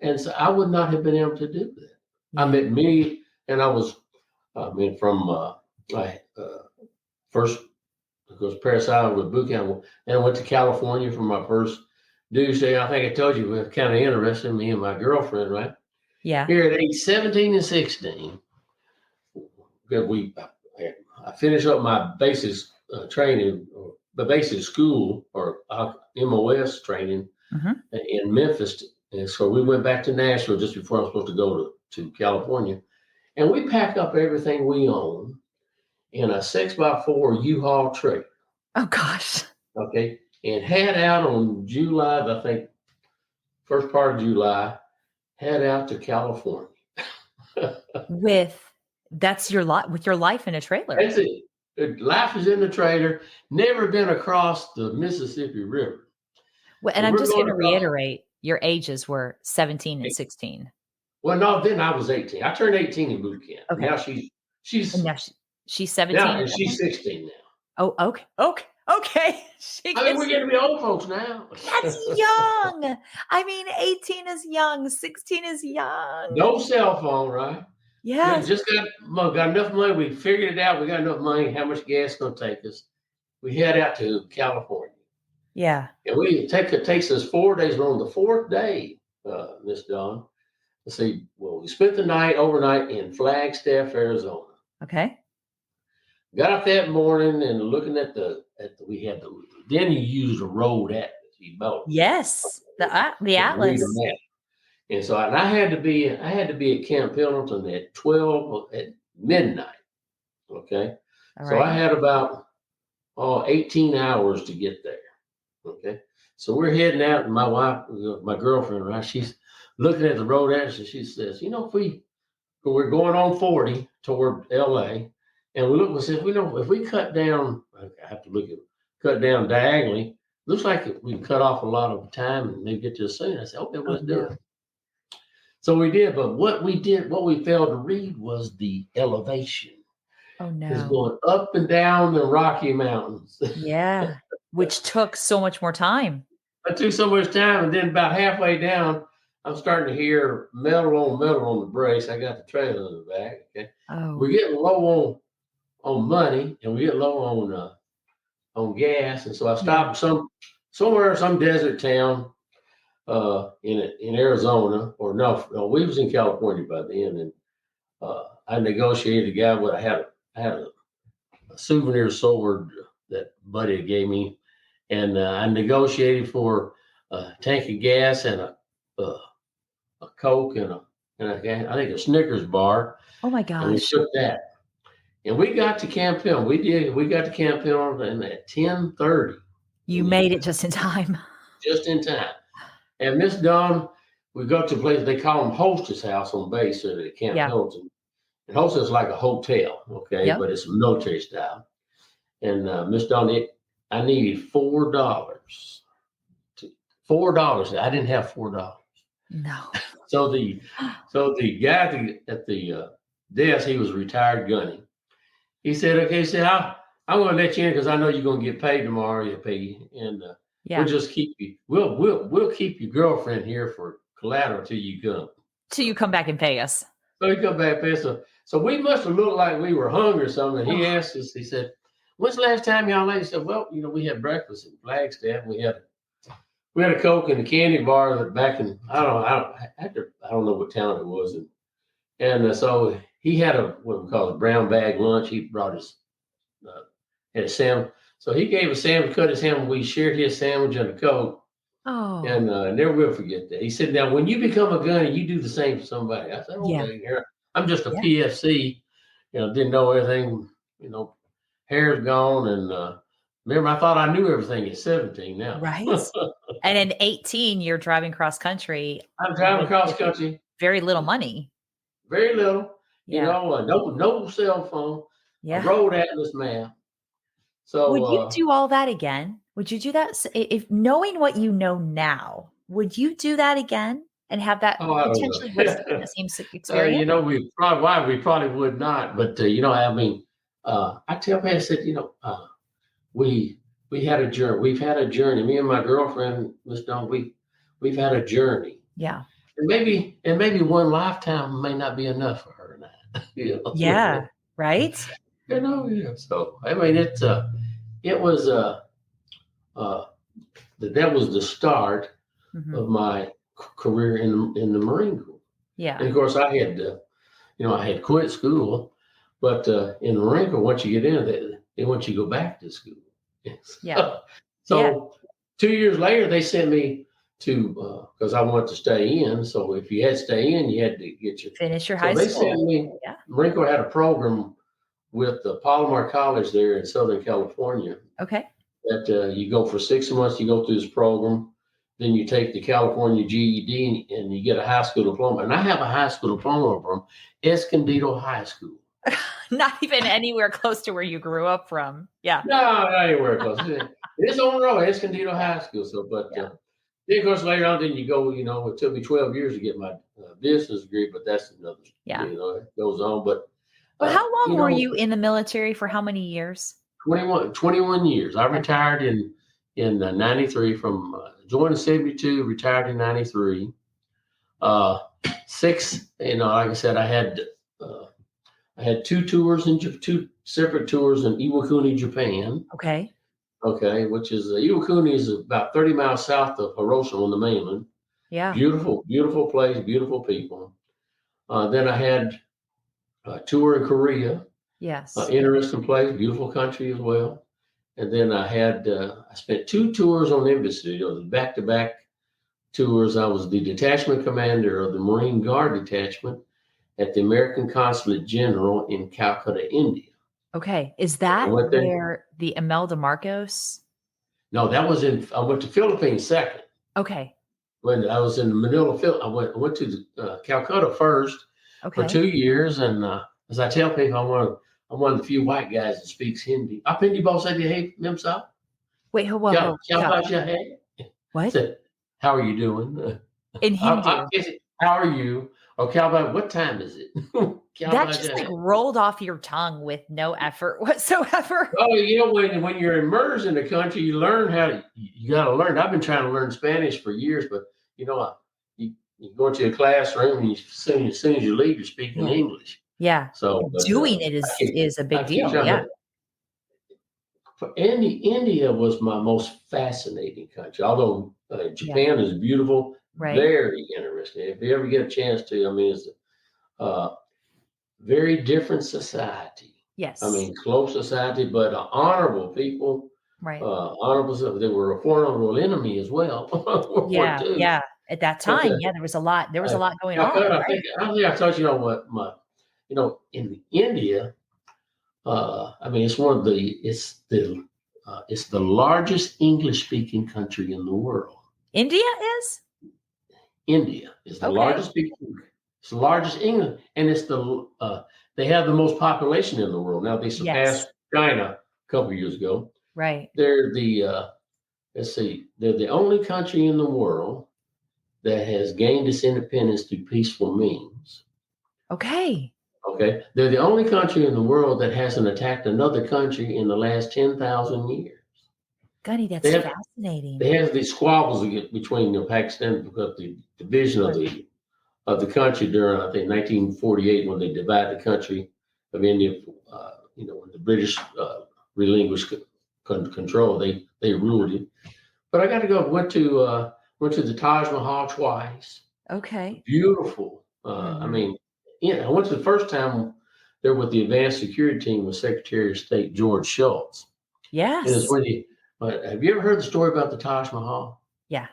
and so I would not have been able to do that. I Yeah. met me, and from I first because Paris Island with boot camp, and I went to California for my first duty station. I think I told you, it was kind of interesting. Me and my girlfriend, right Yeah. here at age 17 and 16, because I finished up my basic training, or the basic school or MOS training Mhm. in Memphis. And so we went back to Nashville just before I was supposed to go to California. And we packed up everything we own in a 6x4 U-Haul trailer, Oh gosh. okay? And head out on July, I think, first part of July, head out to California. With that's your life with your life in a trailer. That's it. Life is in the trailer, never been across the Mississippi River. Well, and So I'm we're just going gonna across. reiterate, your ages were 17 and 16. Well, no, then I was 18. I turned 18 in boot camp. Okay. Now And she's she's now 17 at and that she's point? 16 now. Oh, okay. Okay. Okay. She I mean, we're gets getting to be old folks now. that's young. I mean, 18 is young, 16 is young. No cell phone, right? Yes. Just got enough money. We figured it out. We got enough money. How much gas is going to take us? We head out to California, Yeah. and it takes us 4 days. We're on the fourth day, Miss Dawn. Let's see. Well, we spent the night overnight in Flagstaff, Arizona. Okay. Got up that morning and looking at then you use the road atlas. You bought Yes. The and read Atlas. on that. And so I had to be at Camp Pendleton at 12 at midnight. Okay. All So I right. had about 18 hours to get there. Okay. So we're heading out, and my wife, my girlfriend, right? She's looking at the road atlas and she says, if we're going on 40 toward LA, and we said, if we cut down, I have to cut down diagonally, looks like we can cut off a lot of time and maybe get to the scene. I said, okay, well, Oh, let's do no. it. So we did, but what we failed to read was the elevation. Oh, It's no. going up and down the Rocky Mountains. Yeah. Which took so much more time. I took so much time, and then about halfway down, I'm starting to hear metal on the brakes. I got the trailer in the back. Okay, we're Oh, getting low on money, and we get low on gas, and so I yeah. stopped some desert town in Arizona, or no, we was in California by then, and I negotiated a guy with I had a souvenir sword that buddy gave me, and I negotiated for a tank of gas and a Coke I think a Snickers bar, Oh my and we gosh. took that. And we got to Camp Hill. We got to Camp Hill at 10:30 You in the made it evening, just in time. just in time. And Miss Dawn, we go to a place they call them Hostess House on base at Camp Yeah. Hilton. And Hostess is like a hotel, okay, Yep. but it's military style. And Miss Dawn, I needed $4. I didn't have $4. No. So the guy at the desk, he was a retired gunny. He said, "Okay," he said, I'm going to let you in because I know you're going to get paid tomorrow. You pay, and we'll Yeah. just keep you. We'll keep your girlfriend here for collateral till you come." Till you come back and pay us. So he come back there. So we must have looked like we were hungry or something. He Oh, asked us. He said, "When's the last time y'all ate?" He said, "Well, we had breakfast in Flagstaff. We had a Coke and a candy bar that back in I don't know what town it was, and so he had what we call a brown bag lunch. He brought uh, had a sandwich. So he gave a sandwich, cut his sandwich. We shared his sandwich and a Coke, oh, and never will forget that. He said, "Now, when you become a gunny, you do the same for somebody." I said, yeah. "Okay, here I'm just a Yeah. PFC, didn't know everything, hair's gone, and remember, I thought I knew everything at 17. Now Right? And in 18, you're driving cross country I'm driving with across country. very little money. Very little. Yeah. No cell phone, a Yeah. road atlas map. So, Would you do all that again? Would you do that if knowing what you know now, would you do that again and have that oh, I don't potentially risking know. the same experience? We probably would not. But I tell people, I said, we we had a journey. We've had a journey. Me and my girlfriend, Miss Dawn, we've had a journey. Yeah. And maybe one lifetime may not be enough for her and I. Yeah. Right? Yeah. So I mean, it was uh, that was the start Mhm. of my career in the Marine Corps. And Yeah. of course, I had quit school, but in the Marine Corps, once you get in, they want you to go back to school. Yeah. Yeah. So 2 years later, they sent me to because I wanted to stay in. So if you had to stay in, you had to get your. Finish your So high they sent school. me. Yeah. Marine Corps had a program with the Palomar College there in Southern California Okay. that you go for 6 months. You go through this program, then you take the California GED and you get a high school diploma. And I have a high school diploma from Escondido High School. Not even anywhere close to where you grew up from. Yeah. No, not anywhere close. It's on the road, Escondido High School. So, Yeah. then of course later on, then you go. It took me 12 years to get my business degree, but that's another. Yeah. It goes on. But But how long were you you in the military for how many years? 21 years. I Okay. retired in 93 from joined in 72, retired in 93. Six, like I said, I had two separate tours in Iwakuni, Japan. Okay. Okay, which is Iwakuni is about 30 miles south of Hiroshima on the mainland. Yeah. Beautiful, beautiful place, beautiful people. Then I had a tour in Korea. Yes. Interesting place, beautiful country as well. And then I spent 2 tours on embassy. It was back-to-back tours. I was the detachment commander of the Marine Guard Detachment at the American Consulate General in Calcutta, India. Okay. Is I that went there. where the Imelda Marcos? No, I went to Philippines second. Okay. When I was in Manila, I went to Calcutta first for Okay. 2 years. And as I tell people, I'm one of the few white guys that speaks Hindi. आप हिंदी बोल सकते हैं memsa? Wait, whoa. क्या Stop. बात है? What? Said, how are you doing? In Hindu. How are you? Or क्या बात? What time is it? क्या That बात just है? like rolled off your tongue with no effort whatsoever. Oh, when you're immersed in the country, you learn you got to learn. I've been trying to learn Spanish for years, but you go into a classroom and as soon as you leave, you're speaking Yeah. English. Yeah. So Doing it is a big deal. Yeah. India was my most fascinating country. Although Japan is beautiful, Right. very interesting. If you ever get a chance to, I mean, it's a very different society. Yes. I mean, close society, but honorable people. Right. Honorable. They were a formidable enemy as well. World War II. Yeah. At that time, there was a lot going on. I think I told you in India. I mean, it's the largest English-speaking country in the world. India is? India is the Okay. largest speaking. It's the largest England, and they have the most population in the world. Now they surpassed China a couple of years ago. Right. They're they're the only country in the world that has gained its independence through peaceful means. Okay. Okay, they're the only country in the world that hasn't attacked another country in the last 10,000 years. Gunny, that's fascinating. They have these squabbles between Pakistan because the division of the country during, I think, 1948, when they divided the country of India. When the British relinquished control, they ruled it. But I got to go. Went to the Taj Mahal twice. Okay. Beautiful. I mean, I went to the first time there with the advanced security team with Secretary of State George Shultz. Yes. And it's when have you ever heard the story about the Taj Mahal? Yeah.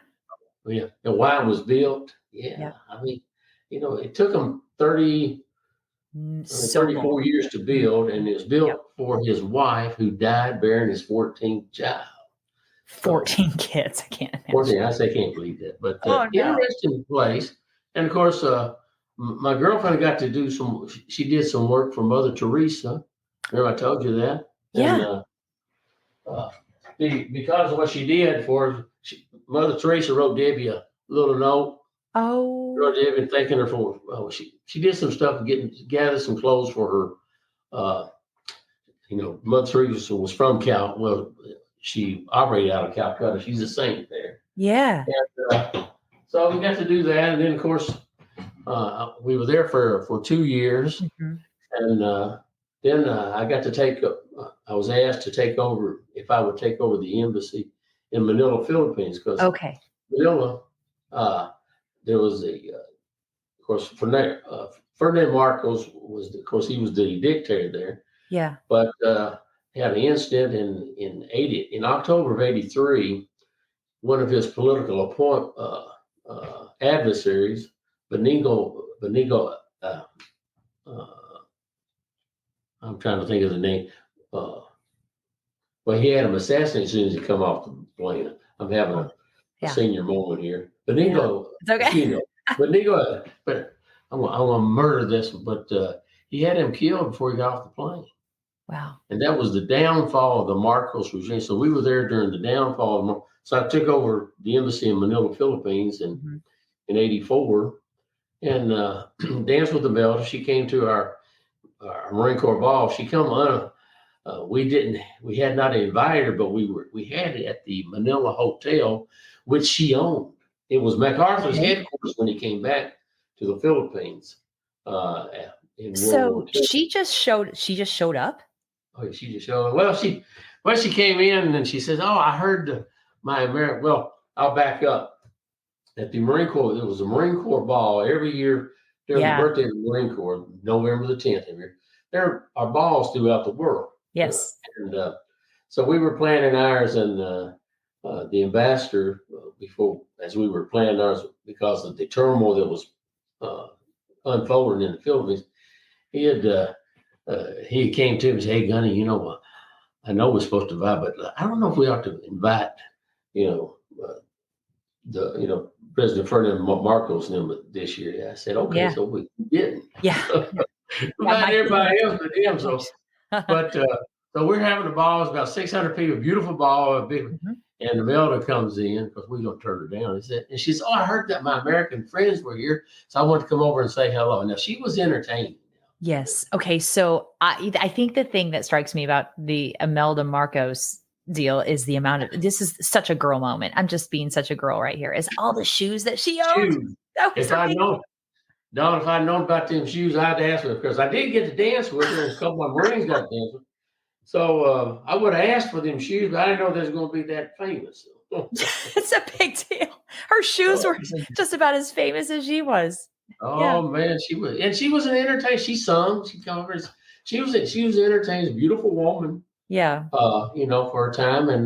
Yeah. And why it was built? Yeah. I mean, it took them 34 years to build, and it was built for his wife who died bearing his 14th child. 14 kids. I can't imagine. 14. I can't believe that. But interesting place. And of course, my girlfriend got to do some. She did some work for Mother Teresa. Remember I told you that? And Yeah. uh, because of what she did for her, Mother Teresa wrote Debbie a little note. Oh. Wrote Debbie thanking her for she did some stuff gather some clothes for her. Mother Teresa was from she operated out of Calcutta. She's a saint there. Yeah. And, so we got to do that, and then of course we were there for 2 years, Mhm. and then I got to take. I was asked to take over if I would take over the embassy in Manila, Philippines, because Okay. Manila, there was of course, Ferdinand Marcos of course, he was the dictator there, Yeah. but he had an incident in October of '83. One of his political adversaries, Benigo, uh, I'm trying to think of the name. Uh, well, he had him assassinated as soon as he come off the plane. I'm having Oh, a yeah. senior moment here. Yeah. Benigo, It's okay. Benigo, but I'm gonna murder this. But he had him killed before he got off the plane, Wow. and that was the downfall of the Marcos regime. So we were there during the downfall. So I took over the embassy in Manila, Philippines, Mhm. in '84, and danced with the Belgians. She came to our Marine Corps ball. She come on. We had not invited her, but we had it at the Manila Hotel, which she owned. It was MacArthur's Okay. headquarters when he came back to the Philippines uh, in World War So II. she just showed up? Oh, she just showed. She came in and she says, "Oh, I heard my American." Well, I'll back up. At the Marine Corps, it was a Marine Corps ball every year during the Yeah. birthday of the Marine Corps, November the 10th every year. There are balls throughout the world. Yes. And so we were planning ours, and the ambassador, as we were planning ours, because of the turmoil that was uh, unfolding in the Philippines, he came to me and said, "Hey, Gunny, I know we're supposed to invite, but I don't know if we ought to invite, you know, President Ferdinand Marcos this year." I said, "Okay," Yeah. so we didn't. Yeah. Yeah. Yeah, Invite my everybody goodness. else but him. So, Gosh. but so we're having a ball. It's about 600 people, beautiful ball, Mhm. and the Melda comes in because we don't turn her down. And she said, "Oh, I heard that my American friends were here, so I wanted to come over and say hello." Now she was entertained. Yes. Okay, so I think the thing that strikes me about the Imelda Marcos deal is the amount of this is such a girl moment. I'm just being such a girl right here. Is all the shoes that she owned. Shoes. That was If I'd amazing. known, Don, if I'd known about them shoes, I'd ask her because I did get to dance with her, and a couple of my Marines got to dance with. So I would have asked for them shoes, but I didn't know they was going to be that famous. It's a big deal. Her shoes were just about as famous as she was. Yeah. Oh man, she was an entertainer. She sung, she covers. She was an entertainer, beautiful woman. Yeah. For her time, and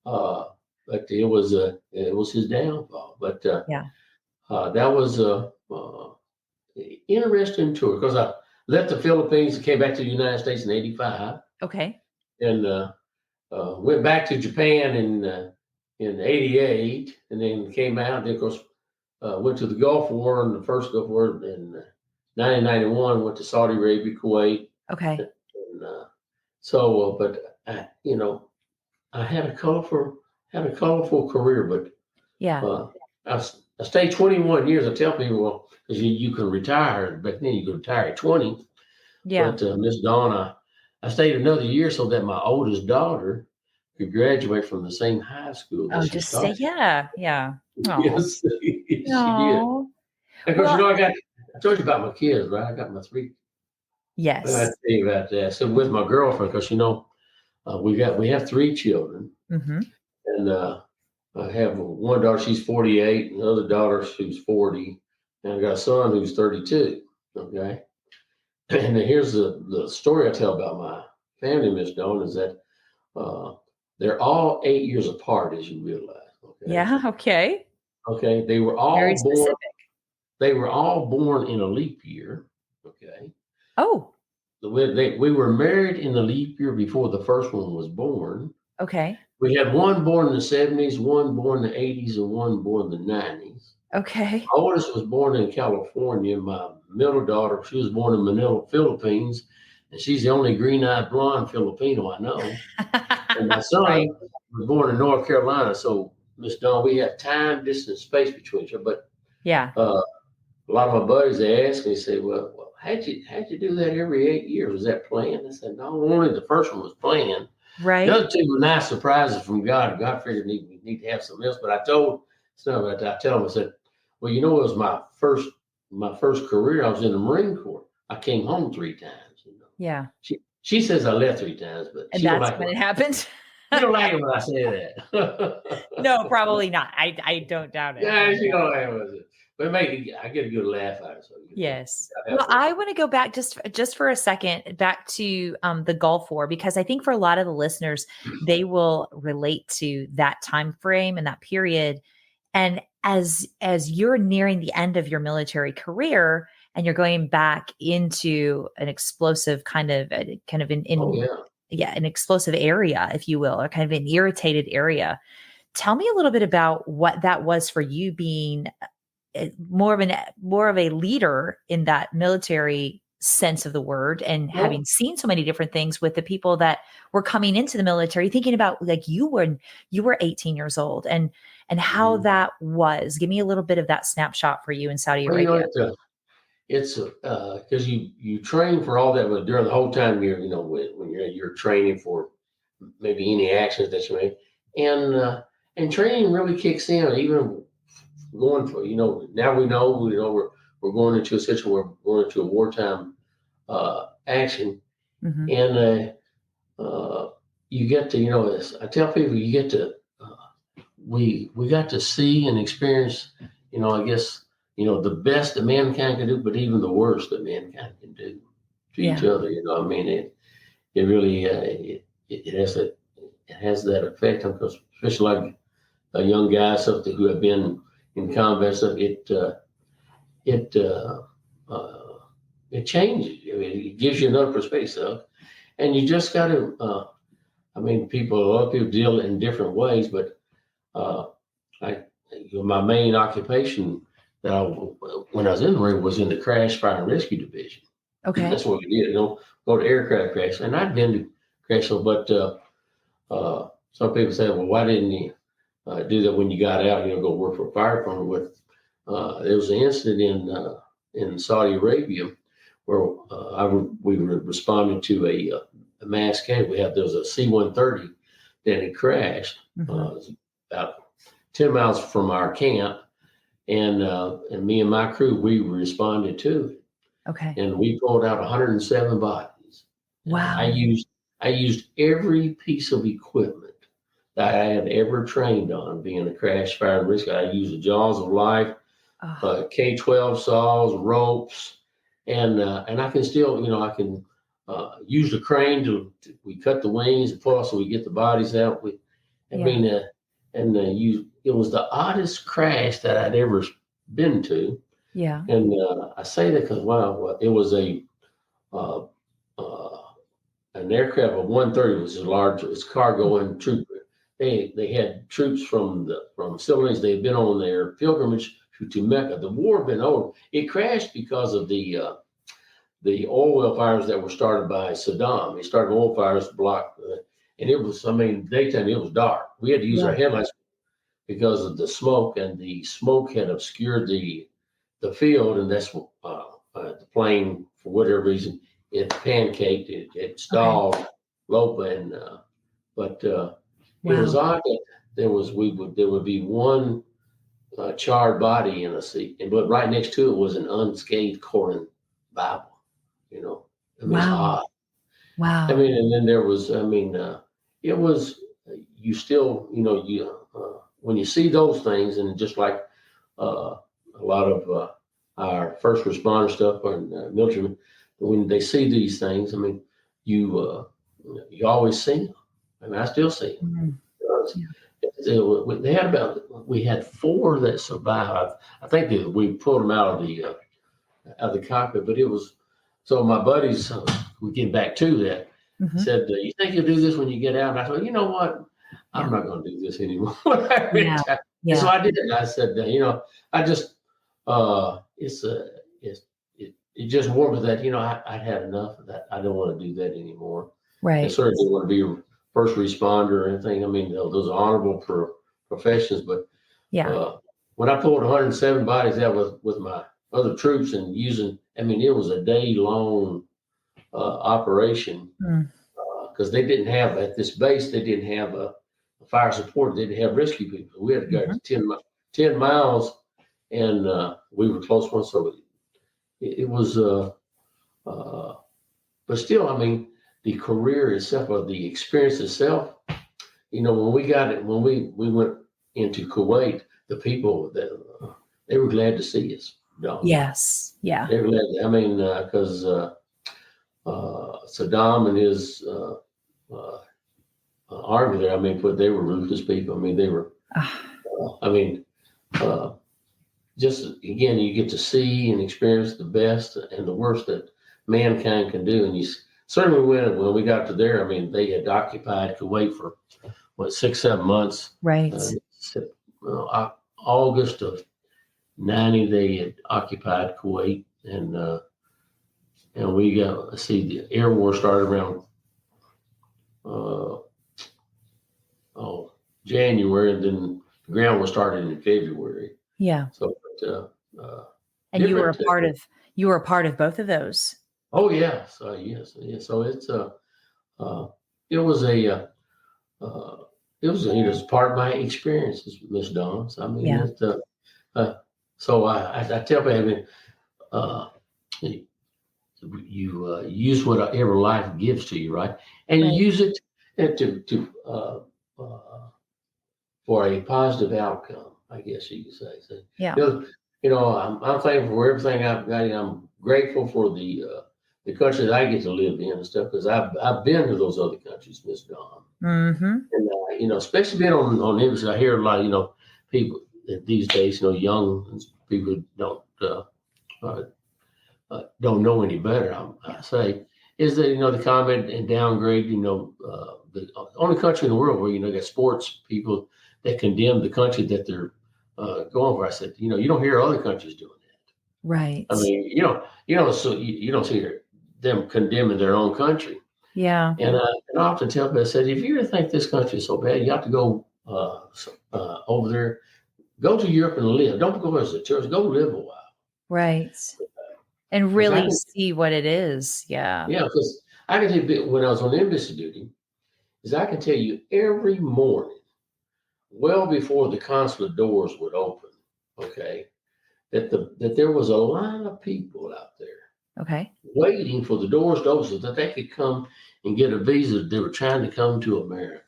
but it was his downfall. But Yeah. that was a interesting tour because I left the Philippines and came back to the United States in '85, Okay. and went back to Japan in '88, and then came out. And of course, went to the Gulf War, and the first Gulf War in 1991. Went to Saudi Arabia, Kuwait, Okay. and but I had a colorful career, but Yeah. I stayed 21 years. I tell people, well, because you can retire back then, you could retire at 20. Yeah. But Miss Dawn, I stayed another year so that my oldest daughter could graduate from the same high school that Oh, she just stay. started. Yeah. Yeah. Oh. Yes, she did. No. And of course, Well, I told you about my kids, right? I got my three. I got to yes. tell you about that. So with my girlfriend, because we have three children, Mhm. and I have one daughter, she's 48, and another daughter, who's 40, and I got a son who's 32. Okay. And here's the story I tell about my family, Miss Dawn, is that uh, they're all 8 years apart, as you realize. Okay. Yeah. Okay. Okay. Very specific. They were all born in a leap year. Okay. Oh, We were married in the leap year before the first one was born. okay. We had one born in the '70s, one born in the '80s, and one born in the '90s. Okay. My oldest was born in California. My middle daughter, she was born in Manila, Philippines, and she's the only green-eyed blonde Filipino I know. And my Right. son was born in North Carolina. So, Miss Dawn, we have time, distance, space between each other. But Yeah. a lot of my buddies, they ask me, say, well, how'd you do that every 8 years? Was that planned? I said, no, only the first one was planned. The Right. other two were nice surprises from God. God figured we need to have something else. But I told some, I tell them, I said, well, it was my first career. I was in the Marine Corps. I came home 3 times. Yeah. She says I left 3 times, but And she don't that's like it. when it happened. She don't like it when I say that. No, probably not. I don't doubt it. Yeah, she don't like it. When I say it. But I get a good laugh out of it. So Yes. I have Well, fun. I want to go back just for a second back to the Gulf War, because I think for a lot of the listeners, they will relate to that time frame and that period. And as you're nearing the end of your military career and you're going back into an explosive kind of Oh in yeah. yeah, an explosive area, if you will, or kind of an irritated area. Tell me a little bit about what that was for you, being more of a leader in that military sense of the word, and Well, having seen so many different things with the people that were coming into the military, thinking about like you were 18 years old, and how mhm. that was. Give me a little bit of that snapshot for you in Saudi Well, Arabia. it's because you train for all that, but during the whole time when you're training for maybe any actions that you make, and training really kicks in. Even going for now we know we're going into a situation where we're going into a wartime action, Hmm. and you get to I tell people you get to we got to see and experience, I guess, the best that mankind can do, but even the worst that mankind can do to each Yeah. other. I mean, it really it has that effect on us, especially like a young guy, something who have been in combat stuff. It uh, it changes. I mean, it gives you another perspective, and you just got to. I mean, a lot of people deal in different ways, but uh, I, my main occupation when I was in the Marine was in the crash, fire, and rescue division. Okay. That's what we did. Go to aircraft crash, and I'd been to crash, but some people say, well, why didn't you do that when you got out? Go work for a fire department. There was an incident in Saudi Arabia where we were responding to a mass casualty. There was a C-130 that had crashed. Hmm. It was about 10 miles from our camp, and me and my crew, we responded to it, Okay. and we pulled out 107 bodies. And I Wow. used I used every piece of equipment that I had ever trained on, being a crash fire risk. I used the jaws of life, Oh, K-12 saws, ropes, and I can still, I can use the crane we cut the wings and pull so we get the bodies out. I yeah. mean, it was the oddest crash that I'd ever been to, Yeah. and I say that because wow, well, it was uh, uh, an aircraft of 130 was as large as cargo and troop. They had troops from Syrians. They had been on their pilgrimage to Mecca. The war had been over. It crashed because of the oil well fires that were started by Saddam. He started oil fires to block, and it was, I mean, daytime it was dark. We had to use Yeah. our headlights because of the smoke, and the smoke had obscured the field, and that's the plane, for whatever reason, it pancaked, it Okay. stalled low, and but it was Wow. odd that there would be one charred body in a seat, but right next to it was an unscathed Koran Bible. You know, I mean, it's Wow. odd. I Wow. mean, and then there was, I mean, it was, you still, when you see those things, and just like a lot of our first responder stuff or military, when they see these things, I mean, you you always see them. I mean, I still see them. Mhm. Yeah. We had four that survived. I think that we pulled them out of the cockpit, but it was so my buddies. We get back to that. Mhm. Said, "You think you'll do this when you get out?" And I thought, you know what? I'm Yeah. not going to do this anymore. Yeah. And so Yeah. I did. I said, I just, it's it just warmed me that, I'd had enough of that. I don't want to do that anymore. And Right. certainly didn't want to be a first responder or anything. I mean, those are honorable professions, but Yeah. uh, when I pulled 107 bodies out with my other troops and using, I mean, it was a day long operation Mm. because they didn't have at this base, they didn't have a fire support, they didn't have rescue people. We had to go Mhm. 10 miles and we were close ones. So it was, uh, but still, I mean, the career itself or the experience itself, when we got it, when we went into Kuwait, the people that they were glad to see us. No, Yes. Yeah. they were glad. I mean, because Saddam and his uh, army there, I mean, but they were ruthless people. I mean, they were. Ah, I mean, uh, just again, you get to see and experience the best and the worst that mankind can do. And certainly when we got to there, I mean, they had occupied Kuwait for what 6, 7 months. right. Uh, August of '90, they had occupied Kuwait, and we got see the air war started around uh, January, and then the ground war started in February. Yeah. So, And different. you were a part of both of those. Oh yes, yes, yes. So uh, it was uh, it was part of my experiences, Miss Dawn. So, I mean, Yeah. uh, so I tell people, I mean, uh, you use whatever life gives to you, right? And you Right. use it for a positive outcome, I guess you could say. So, Yeah. you know, I'm thankful for everything I've got. I'm grateful for the country that I get to live in and stuff because I've been to those other countries, Miss Dawn. Mhm. And especially being on embassy, I hear a lot. People these days, young people uh, don't know any better. I Yeah. say is that the comment and downgrade. The only country in the world where got sports people that condemn the country that they're going for. I said, you don't hear other countries doing that. I Right. mean, so you don't see them condemning their own country. Yeah. And I often tell people, I said, if you really think this country is so bad, you have to go over there, go to Europe and live. Don't go as a tourist. Go live a while. Right. And Because I really can, see what it is. Yeah. yeah, because I can tell you when I was on embassy duty, is I can tell you every morning, well before the consulate doors would open, okay, that there was a line of people out there Okay. waiting for the doors to open so that they could come and get a visa. They were trying to come to America,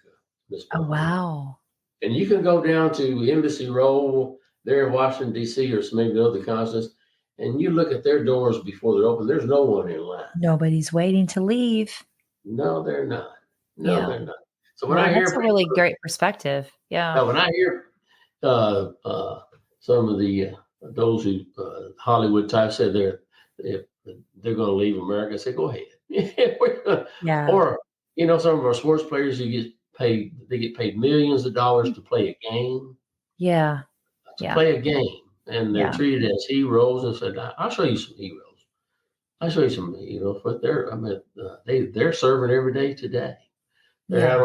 Miss Oh, Dawn. wow. And you can go down to Embassy Row there in Washington, D.C., or maybe the other consulates, and you look at their doors before they're open. There's no one in line. Nobody's waiting to leave. No, they're not. No, Yeah. they're not. So when Wow, I hear that's a really people, great perspective. Yeah. when I hear some of the those who Hollywood types say they're going to leave America, I say go ahead. Yeah. Or some of our sports players who get paid, they get paid millions of dollars to play a game, Yeah. Yeah. and they're Yeah. treated as heroes. And said, I'll show you some heroes. I'll show you some heroes, but they're serving every day today. They're Yeah. out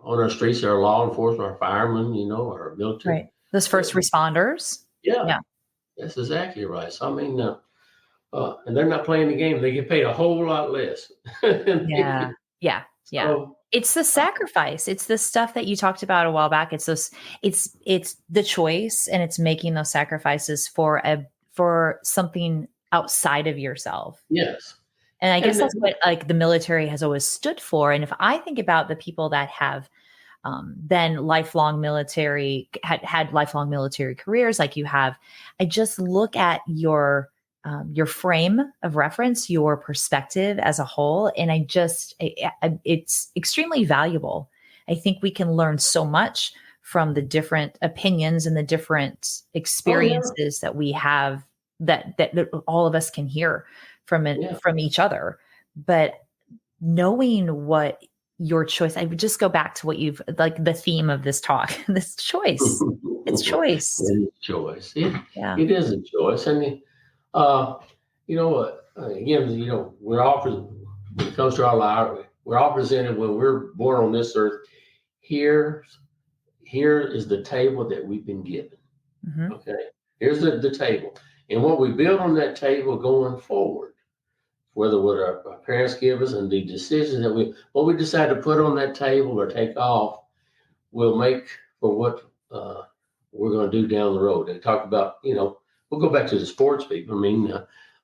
on our streets. Our law enforcement, our firemen, our military. Right. Those first responders. Yeah, Yeah. that's exactly right. So I mean, and they're not playing the game. They get paid a whole lot less. Yeah. Yeah. Yeah. So It's the sacrifice. It's the stuff that you talked about a while back. It's the choice, and it's making those sacrifices for something outside of yourself. yes, And I guess and that's what like the military has always stood for. And if I think about the people that have then lifelong military had lifelong military careers like you have, I just look at your frame of reference, your perspective as a whole, and it's extremely valuable. I think we can learn so much from the different opinions and the different oh yeah, experiences that we have that all of us can hear from it yeah, from each other. But knowing what your choice. I would just go back to what you've like the theme of this talk, this choice. It's choice. It is choice. Yeah. It is a choice. And, uh, again, we're all, when it comes to our life, we're all presented when we're born on this earth. Here is the table that we've been given. Mm-hmm. Okay. Here's the table. And what we build on that table going forward, whether what our parents give us and the decisions that what we decide to put on that table or take off will make for what we're going to do down the road. They talk about, we'll go back to the sports people. I mean,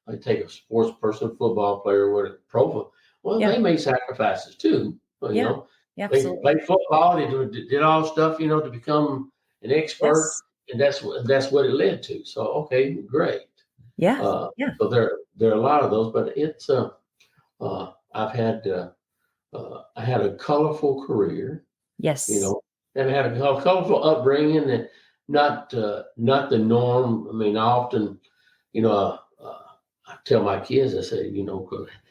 I take a sports person, football player, what pro. Well, Yeah. they made sacrifices too. Well, Yeah. they Absolutely. played football. They did all stuff, to become an expert, Yes. and that's what it led to. So, okay, great. Yeah. Yeah. So there are a lot of those, but it's I've had I had a colorful career, Yes. and I had a colorful upbringing, and not the norm. I mean, I often, I tell my kids, I say,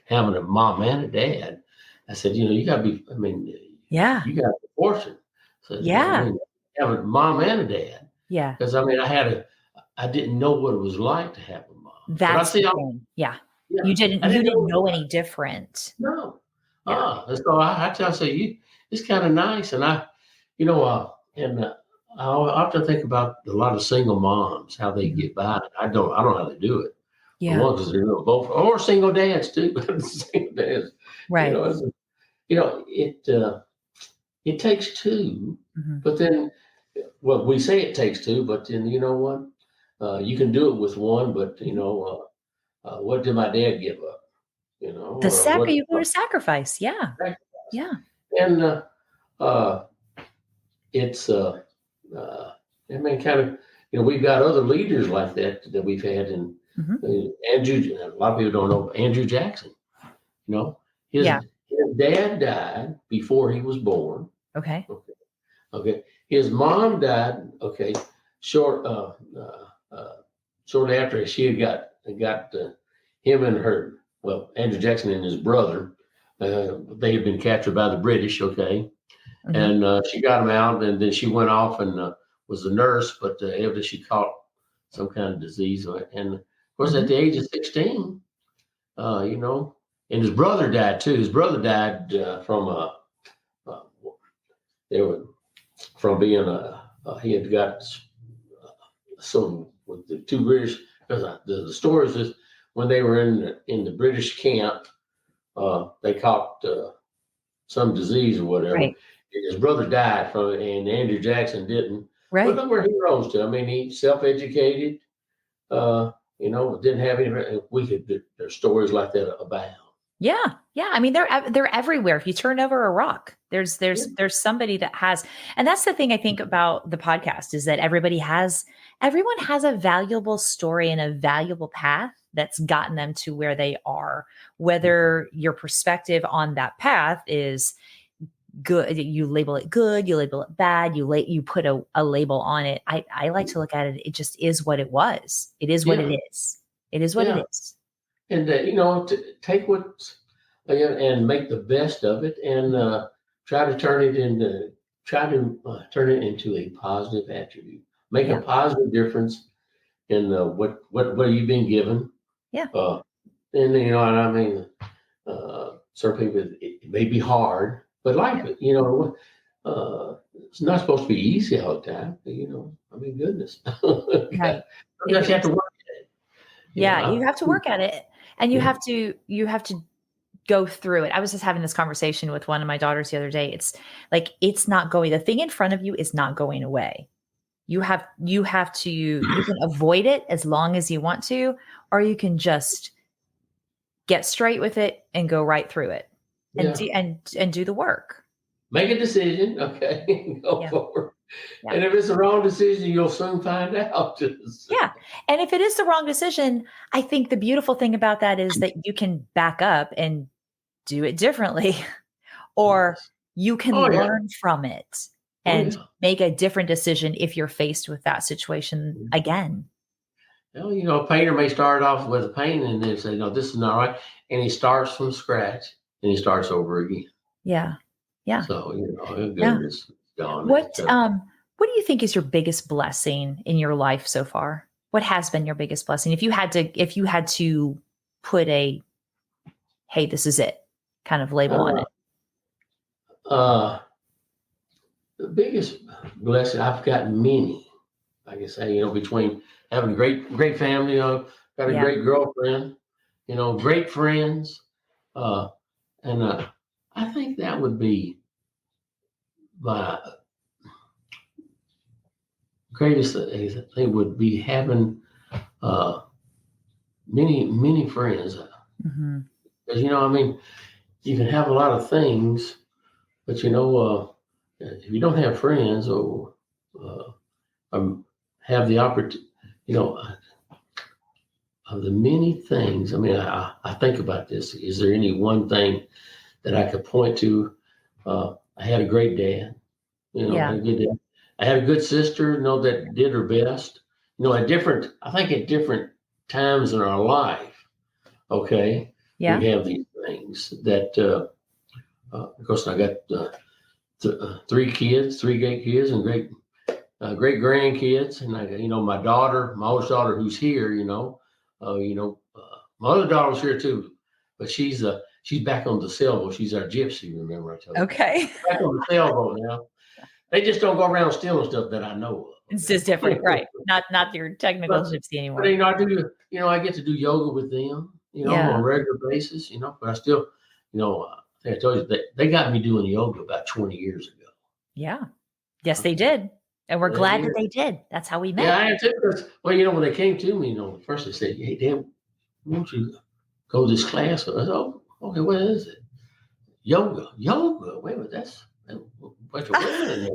having a mom and a dad, I said, you got to be. I mean, Yeah. you got to be fortunate. So, Yeah. I mean, having a mom and a dad, Yeah. because I mean, I didn't know what it was like to have a mom. That's the thing. Yeah. Yeah, You didn't know any different. No. Yeah. And so I say it's kind of nice, and I often think about a lot of single moms, how they Mhm. get by. I don't know how they do it. For Yeah. one, because they're both, or single dads too. Single dads, Right. it takes two, Mm-hmm. but then, well, we say it takes two, but then you know what? You can do it with one, but what did my dad give up? Or what? You go to sacrifice. Yeah. Yeah. And uh, it's I mean, kind of, we've got other leaders like that we've had, and Mm-hmm. Andrew. A lot of people don't know Andrew Jackson. His Yeah. his dad died before he was born. Okay. Okay. His mom died. Okay. Short short after she had got him and her. Well, Andrew Jackson and his brother. They had been captured by the British. Okay. Mm-hmm. And she got him out, and then she went off and was a nurse, but evidently she caught some kind of disease. And of course, at the age of 16, and his brother died too. His brother died they were from being he had got some with the two British. Because the stories is when they were in the British camp, they caught some disease or whatever. Right. His brother died from it, and Andrew Jackson didn't. Right. But look where he rose to. I mean, he self-educated. Didn't have any. There's stories like that abound. Yeah. Yeah. I mean, they're everywhere. If you turn over a rock, there's somebody that has, and that's the thing I think about the podcast is that everyone has a valuable story and a valuable path that's gotten them to where they are. Whether your perspective on that path is good, you label it good, you label it bad, you put a label on it. I like to look at it. It just is what it was. It is what it is. It is what it is. And to take what and make the best of it, and try to turn it into a positive attribute. Make a positive difference in what you've been given. Yeah. And and I mean, certain people, it may be hard, but life, it's not supposed to be easy all the time. I mean, goodness. Right. Sometimes you have to work at it. You have to work at it, and you have to go through it. I was just having this conversation with one of my daughters the other day. It's like, the thing in front of you is not going away. You can avoid it as long as you want to, or you can just get straight with it and go right through it and do the work. Make a decision, okay, go forward. Yeah. And if it's the wrong decision, you'll soon find out. Yeah. And if it is the wrong decision, I think the beautiful thing about that is that you can back up and do it differently, or you can learn from it and make a different decision if you're faced with that situation again. Well, a painter may start off with a paint and then say, no, this is not right. And he starts from scratch and he starts over again. Yeah. Yeah. So, Yeah. good is gone. What do you think is your biggest blessing in your life so far? What has been your biggest blessing? If you had to put a, hey, this is it kind of label on Uh, it. uh, the biggest blessing I've gotten many, like I say, between having a great family, got a Yeah. great girlfriend, great friends, uh, and I think that would be my greatest thing would be having uh, many friends. Mhm. Because I mean, you can have a lot of things, but if you don't have friends or uh, have the opportunity, you know, of the many things. I mean, I think about this. Is there any one thing that I could point to? I had a great dad. I Yeah. had a good dad. I had a good sister. That did her best. I think at different times in our life. Okay, Yeah. we have these things that. Of course, I got three great kids, and great grandkids, and I got my oldest daughter who's here. My other daughter's here too, but she's back on the sailboat. She's our gypsy. Remember I told you Okay. back on the sailboat now. They just don't go around stealing stuff that I know It's of. just different, right? Not your technical but gypsy but anymore. I do. I get to do yoga with them. On Yeah. a regular basis. But I still, I think I told you they got me doing yoga about 20 years ago. Yeah. Yes, they did. And we're They glad that did. they did. That's how we Yeah, met. I am too. 'Cause, well, when they came to me, first they said, "Hey, Dad, won't you go to this class?" I said, "Oh, okay. What is it? Yoga. Yoga. Wait a minute. Wait a minute."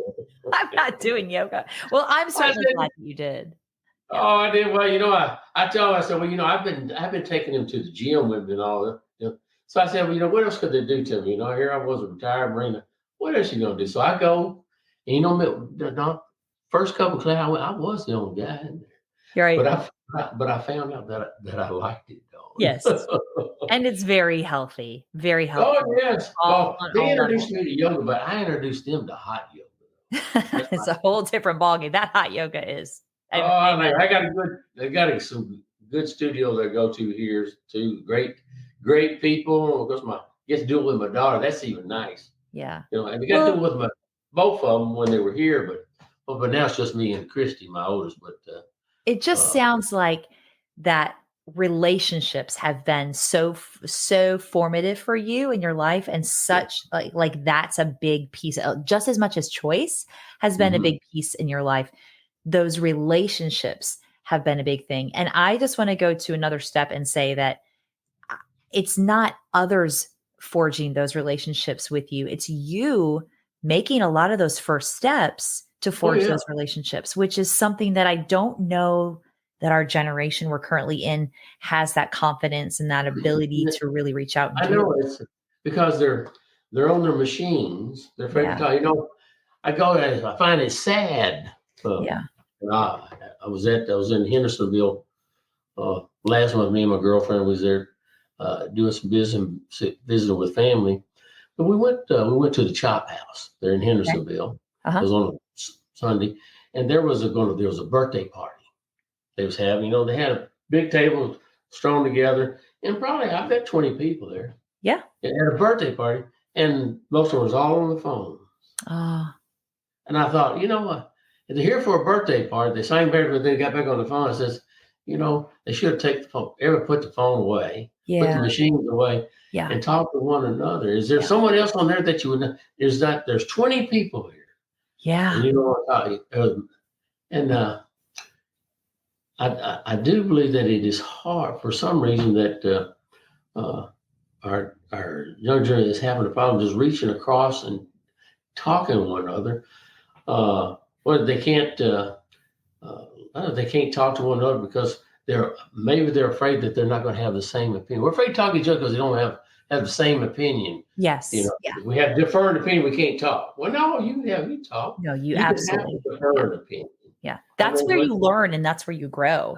I'm not doing yoga. Well, I'm I certainly said, glad that you did. "Oh, Yeah. I did. Well, I told her, I said, well, I've been taking him to the gym with me and all that. So I said, well, what else could they do to me? Here I was a retired Marine. What else you gonna do? So I go, and first couple of class I was the only guy in there. You're right. But I found out that I liked it, Yes. though. And it's very healthy, very Oh helpful yes. all Well, on they all levels. introduced me to yoga, but I introduced them to hot yoga. That's my. It's a whole different ballgame. That hot yoga is. Oh, Amen. I got a good. They got some good studio that I go to here too. Great people. Of course, get to do it with my daughter. That's even nice. Yeah. And we got to do Well, it with both of them when they were here, but now it's just me and Christy, my oldest. But it just uh, sounds like that relationships have been so formative for you in your life, and such like that's a big piece, just as much as choice has been a mhm. big piece in your life. Those relationships have been a big thing. And I just want to go to another step and say that it's not others forging those relationships with you. It's you making a lot of those first steps to Oh forge yeah. those relationships, which is something that I don't know that our generation we're currently in has that confidence and that ability to really reach out and I do. know it's because they're on their machines. They're afraid to Yeah. talk. I find it sad. Uh, Yeah. I was in Hendersonville last month. Me and my girlfriend was there doing some business, visiting with family. But we went to the Chop House there in Okay. Hendersonville. It Uh-huh. was on a Sunday, and there was a birthday party they was having. They had a big table strewn together, and probably I bet 20 people there. Yeah. They had a birthday party, and most of them was all on the phone. Oh, And I thought, what? If they're here for a birthday party, they sang better, but they got back on the phone and says, they should take the phone, ever put the phone away, put the yeah. machines away, Yeah. and talk to one another. Is there Yeah. someone else on there that you would know? There's 20 people here. And Yeah. you know what? And I do believe that it is hard for some reason that our young generation is having a problem just reaching across and talking to one another. Well, they can't. They can't talk to one another because they're afraid that they're not going to have the same opinion. We're afraid to talk to each other because they don't have the same opinion. Yes. Yeah. If we have different opinion, we can't talk. Well, no, you talk. No, you You can have absolutely. a Yeah. different opinion. Yeah. I That's mean, where you learn and that's where you grow.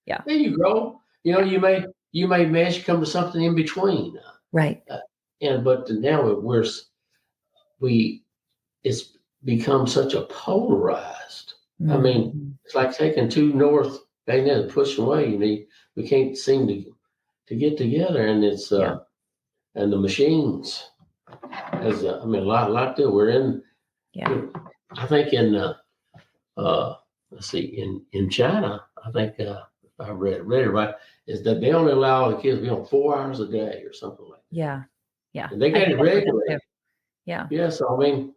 Yeah. there you go. Yeah. You may manage to come to something in between. Right. Uh, but now we it's become such a polarized. I mean, Mhm. it's like taking two north magnets and pushing away. We can't seem to get together, and it's Yeah. and the machines as I mean a lot to we're in. Yeah. I think in let's see in China, I think if I read it right, is that they only allow the kids to be on 4 hours a day or something like that, Yeah. Yeah. and they I got think it I've heard that too. regulated. Yeah. Yeah, so I mean,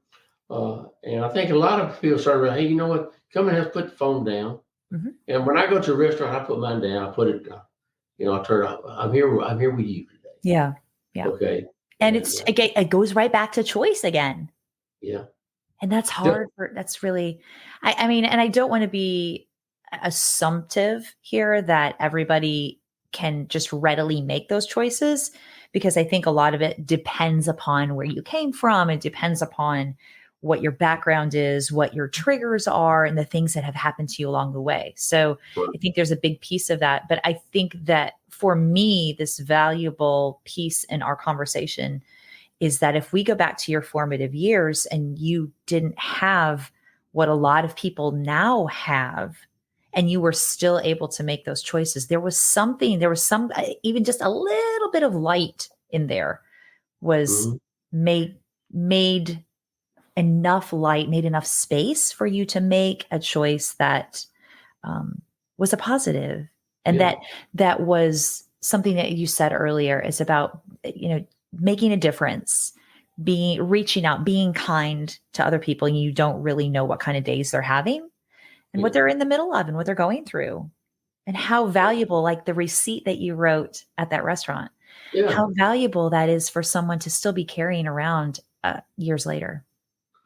and I think a lot of people started, hey, you know what? Come and have put the phone down. Mhm. And when I go to a restaurant, I put mine down. I put it, I turn it off. I'm here. I'm here with you today. Yeah. Yeah. Okay. And And it's again, it goes right back to choice again. yeah, And that's yeah, hard for that's really I mean, and I don't want to be assumptive here that everybody can just readily make those choices because I think a lot of it depends upon where you came from. It depends upon what your background is, what your triggers are, and the things that have happened to you along the way. So I think there's a big piece of that. But I think that for me, this valuable piece in our conversation is that if we go back to your formative years and you didn't have what a lot of people now have, and you were still able to make those choices, there was some, even just a little bit of light in there was mhm, made, made enough light, made enough space for you to make a choice that um, was a positive, and yeah, that was something that you said earlier is about making a difference, being reaching out, being kind to other people, and you don't really know what kind of days they're having and what yeah, they're in the middle of and what they're going through, and how valuable, like the receipt that you wrote at that restaurant, yeah. how valuable that is for someone to still be carrying around years later.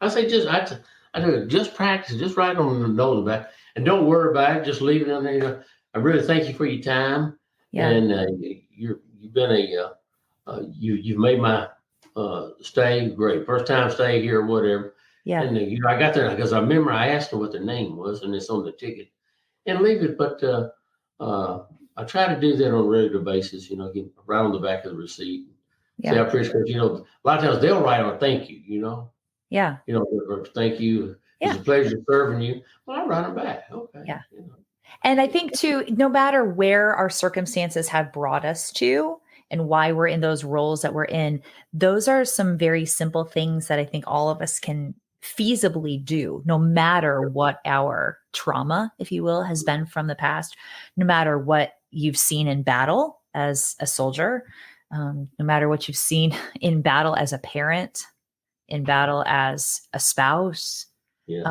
I say I do it. Just practice. Just write on the note back, and don't worry about it. Just leave it in there. I really thank you for your time, Yeah. and you've been you've made my stay great. First time stay here, or whatever. Yeah. And I got there because I remember I asked her what their name was, and it's on the ticket. And leave it, but uh, I try to do that on a regular basis. Get right on the back of the receipt. Say Yeah. I appreciate. A lot of times they'll write on thank you. Yeah. Or thank you. It's Yeah. a pleasure serving you. Well, I write them back. Okay. Yeah. And I think too, no matter where our circumstances have brought us to and why we're in those roles that we're in, those are some very simple things that I think all of us can feasibly do, no matter what our trauma, if you will, has been from the past, no matter what you've seen in battle as a soldier, no matter what you've seen in battle as a parent, in battle as a spouse, Yes.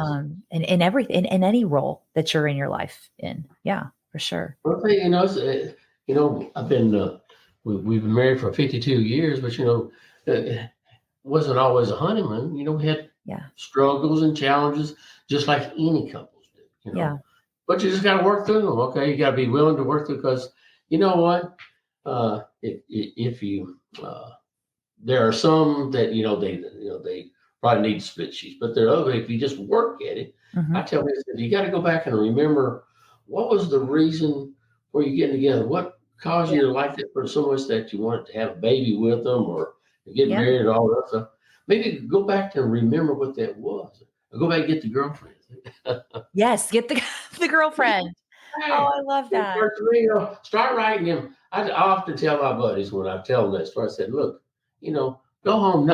in everything, in any role that you're in your life in. Yeah, for sure. Well, I've been we've been married for 52 years, but it wasn't always a honeymoon. We had Yeah. struggles and challenges, just like any couples do. Yeah. But you just got to work through them. Okay, you got to be willing to work through because you know what? If you there are some that they probably need split sheets, but there are other if you just work at it. I Mhm. tell them you got to go back and remember what was the reason for you getting together. What caused Yeah. you to like that person so much that you wanted to have a baby with them or get Yeah. married and all that stuff. Maybe go back and remember what that was. Or go back and get the girlfriend. Yes, get the the girlfriend. Oh, Hey, I love get that. first start writing them. I often tell my buddies when I tell them that story, I said, look, go home,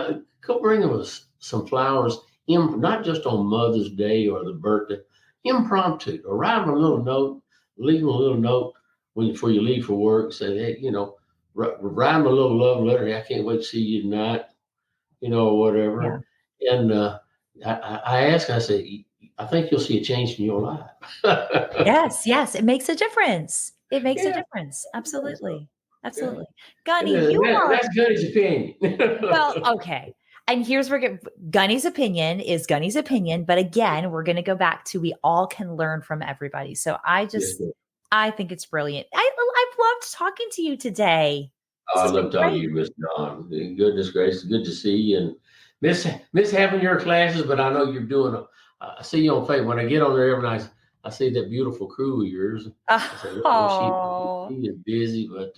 go bring them some flowers, not just on Mother's Day or the birthday, impromptu, or write them a little note, leave them a little note before you leave for work. Say, hey, write them a little love letter. Hey, I can't wait to see you tonight, or Yeah. whatever. And I ask, I say, I think you'll see a change in your life. Yes, yes, it makes a difference. It makes a Yeah. difference. Yeah, so, Absolutely. yeah. Absolutely. And Gunny, you are that's Gunny's opinion. well, okay. And here's where Gunny's opinion is Gunny's opinion, but again, we're going to go back to we all can learn from everybody. So Yes, sir. I think it's brilliant. I've loved talking to you today. This I has been love talking to great. you, Miss Dawn. Goodness gracious, good to see you. And miss having your classes, but I know you're doing. I see you on Facebook. When I get on there every night, I see that beautiful crew of yours. I say, well, she Oh, is busy, but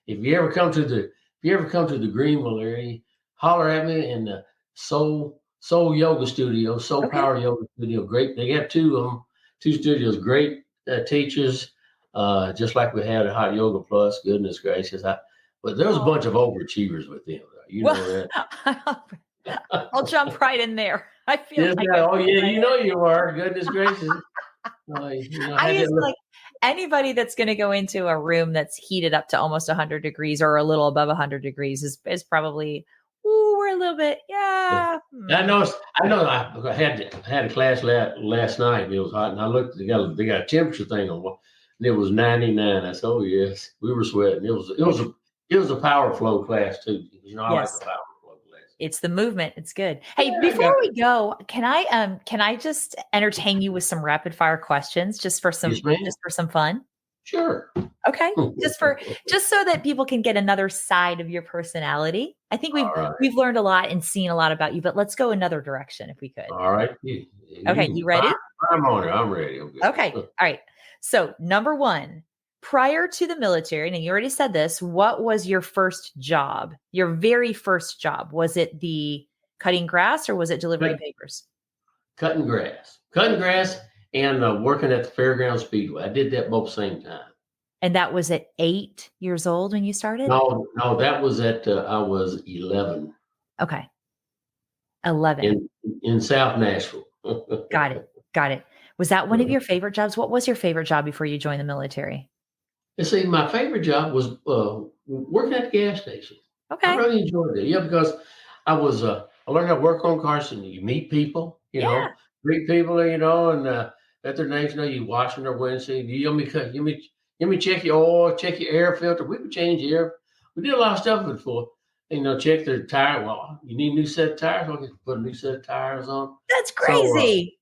if you ever come to the Greenville area, holler at me. And Soul Yoga Studio, Soul Okay. Power Yoga Studio. Great. They have two of them, two studios. Great teachers, just like we had at Hot Yoga Plus. Goodness gracious! But there was a Oh, bunch of overachievers with them. You well, know that. I'll jump right in there. I feel Yes, like ma'am. I'm Oh yeah, right you know you are. Goodness gracious. I I had that used look. like anybody that's going to go into a room that's heated up to almost 100 degrees or a little above 100 degrees is probably, ooh, we're a little bit, Yeah. yeah. I know. I know. I had a class last night. It was hot, and I looked. They got a temperature thing on, and it was 99. I said, "Oh yes, we were sweating." It was a power flow class too. I like the Yes. power flow class. It's the movement. It's good. Hey, Yeah, I before got we go, can I just entertain you with some rapid fire questions yes, ma'am. just for some fun? Sure. Okay. All Just so that people can get another side of your personality. I think right. we've learned a lot and seen a lot about you, but let's go another direction if we could. All right. Okay, You you fire, ready? fire on it. I'm ready. Okay. Okay. All right. So, number 1, prior to the military, and you already said this, what was your first job? Your very first job? Was it the cutting grass or was it delivering Cut- papers? Cutting grass, and working at the Fairground Speedway. I did that both same time. And that was at 8 years old when you started? No, no, that was at I was 11 Okay. 11. in South Nashville. Got it. Got it. Was that one of Uh, your favorite jobs? What was your favorite job before you joined the military? and see, my favorite job was working at the gas station. I Okay. really enjoyed it. Yeah, because I learned how to work on cars, and you meet people, Yeah. greet people, and let their names know you washing their windshield. You let me check your oil, check your air filter. We would change the air. We did a lot of stuff before. Check their tire. Well, you need a new set of tires. I'll get put a new set of tires on. That's So crazy.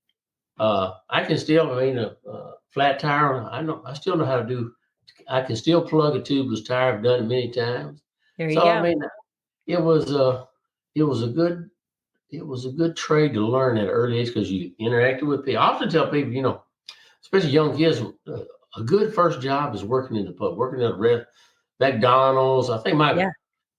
I can still, a flat tire. I still know how to do. I can still plug a tubeless tire. I've done it many times. There you So go. it was it was a good it was a good trade to learn at an early age because you interacted with people. I often tell people, especially young kids, a good first job is working in the pub, working at a McDonald's. I think Yeah.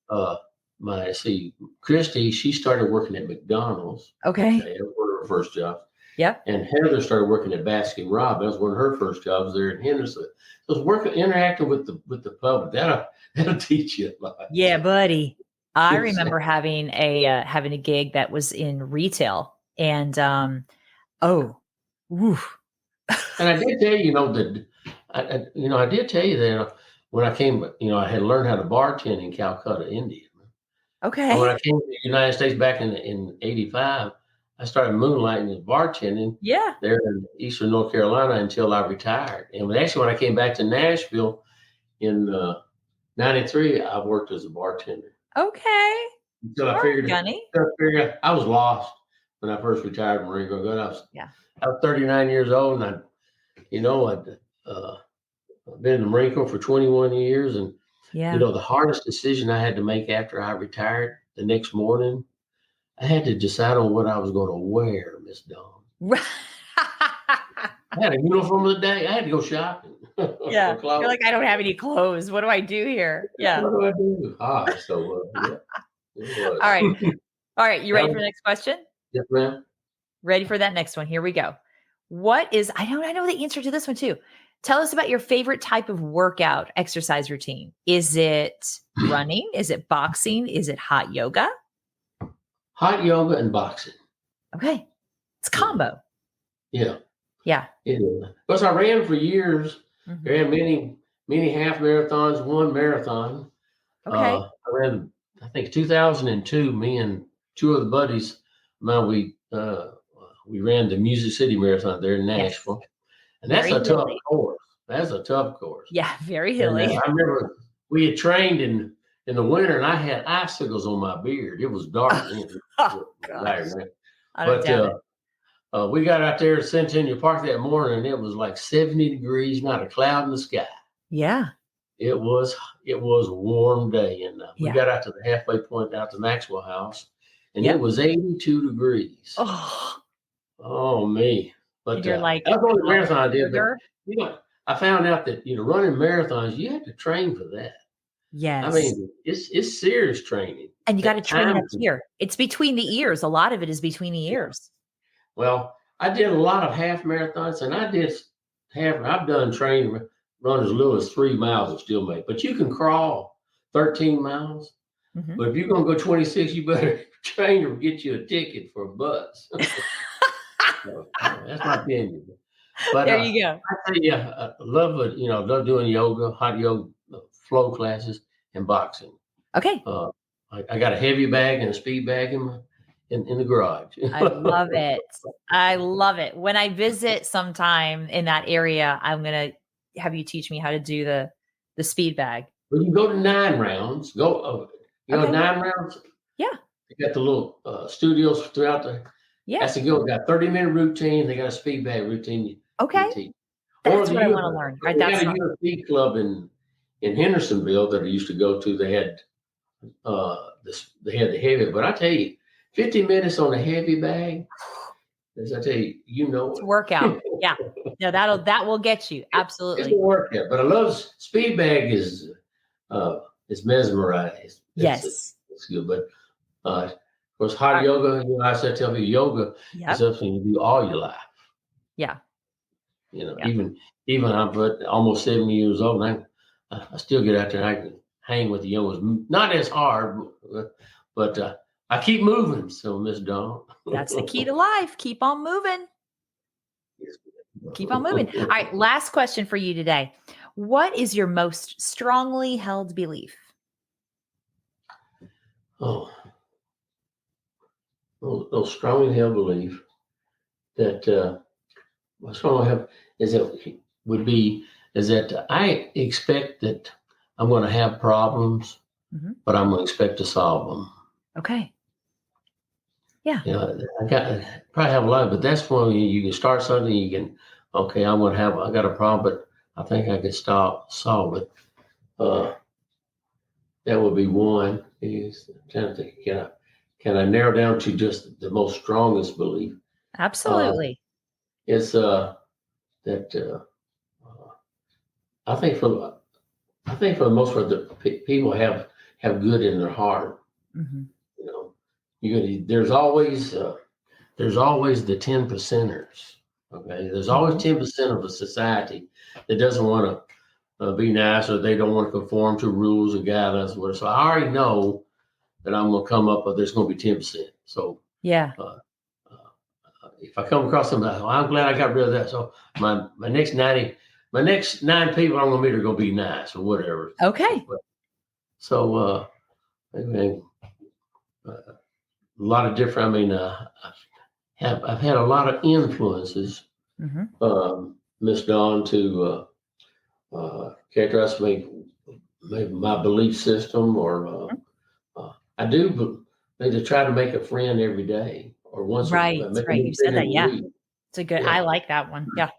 uh my see Christy, she started working at McDonald's. Okay. Okay, that was one of her first jobs. Yep. And Heather started working at Baskin Robbins. That was one of her first jobs there in Henderson. So it's working, interacting with the public. That'll teach you a lot. Yeah, buddy. I Yes. remember having a gig that was in retail and oh, oof. And I did tell you, that I did tell you that when I came, I had learned how to bartend in Calcutta, India. And when Okay. I came to the United States back in '85, I started moonlighting as bartending Yeah. there in Eastern North Carolina until I retired. And when I came back to Nashville in '93, I worked as a bartender Okay. until I All right, figured, Gunny. I was lost when I first retired from Marine Corps. Yeah. I was 39 years old, and I'd been in the Marine Corps for 21 years, and Yeah. the hardest decision I had to make after I retired the next morning, I had to decide on what I was going to wear, Miss Dawn. I had a uniform of the day. I had to go shopping Yeah. for You're clothes. like, I don't have any clothes. What do I do here? Yeah. What do I do? So yeah, it All was. right. All right. You That ready for was the next question? yes, ma'am. Ready for that next one? Here we go. I know the answer to this one too. Tell us about your favorite type of workout exercise routine. Is it running? Is it boxing? Is it hot yoga? Hot yoga and boxing. Okay. It's Yeah, combo. yeah. Yeah. It is. Because I ran for years. Mhm. Ran many half marathons, one marathon. Okay. I ran, I think 2002. Me and two other buddies, man, we ran the Music City Marathon there in Yes. Nashville, and that's Very a tough hilly. course. That's a tough course. Yeah. Very And hilly. I remember we had trained in the winter, and I had icicles on my beard. It was dark then. Oh Right, gosh. man. I don't But doubt it. we got out there at Centennial Park that morning, and it was like 70 degrees, not a cloud in the sky. Yeah. It was a warm day, and we Yeah. got out to the halfway point out to Maxwell House, and it Yep. was 82 degrees. Oh, Oh me! and But you're like, that was the only "Oh, marathon I did. But sugar." I found out that running marathons, you have to train for that. I Yes. mean, it's serious training. And you got to That train time. up here. It's between the ears. A lot of it is between the Yeah. ears. Well, I did a lot of half marathons, and I did half. I've done training run as little as 3 miles of still make, but you can crawl 13 miles. Mhm. But if you're gonna go 26, you better train or get you a ticket for a bus. So, that's my opinion. But There you go. I tell you, I love it. Love doing yoga, hot yoga, flow classes, and boxing. Okay. Uh, I got a heavy bag and a speed bag in the garage. I love it. I love it. When I visit sometime in that area, I'm going to have you teach me how to do the speed bag. When you go to 9 rounds, you go Okay. 9 rounds. Yeah. They got the little studios throughout Yeah. That's to go. Got 30-minute routine. They got a speed bag routine you Okay. teach. Or That's what I want to learn. All right. they got That's a not UFC club in Hendersonville that I used to go to. They had they had the heavy, but I tell you, 50 minutes on a heavy bag, as I tell you, it's a workout. it. Yeah. No, that will get you. It's a Absolutely. workout, but I love speed bag is mesmerized. Yes. It's good, but of course, hot Right. yoga. I said, tell you, yoga is Yep. something you do all your life. Yeah. Yeah. Even I'm almost 70 years old, and I still get out there and I can hang with the young ones. Not as hard, but I keep moving. So, Miss Dawn. That's the key to life. Keep on moving. Keep on moving. All right. Last question for you today. What is your most strongly held belief? Oh, those strongly held belief that my strongly held is that would be is that I expect that I'm going to have problems, Mhm. but I'm going to expect to solve them. Okay. Yeah. I probably have a lot, but that's when you can start something. You can, okay, I got a problem, but I think I can solve it. Uh, that would be one. Is I'm trying to think, can I narrow down to just the most strongest belief? Uh, Absolutely. it's that I think for the most part, the people have good in their heart. Mhm. You know, there's always the 10 percenters. Okay, there's always Mhm. 10% of a society that doesn't want to be nice, or they don't want to conform to rules or guidelines. Or whatever. So I already know that I'm going to come up with there's going to be 10%. So Yeah. uh, if I come across somebody, well, I'm glad I got rid of that. So my next 9 people I'm going to meet are going to be nice or whatever. Okay. So I mean, a lot of different. I mean, I've had a lot of influences, Mhm. Miss Dawn, to characterize maybe my belief system, or Mhm. I do need to try to make a friend every day, or Right. make a Right. new You friend said that. every Yeah. week. It's a good, Yeah, I like that one. Yeah.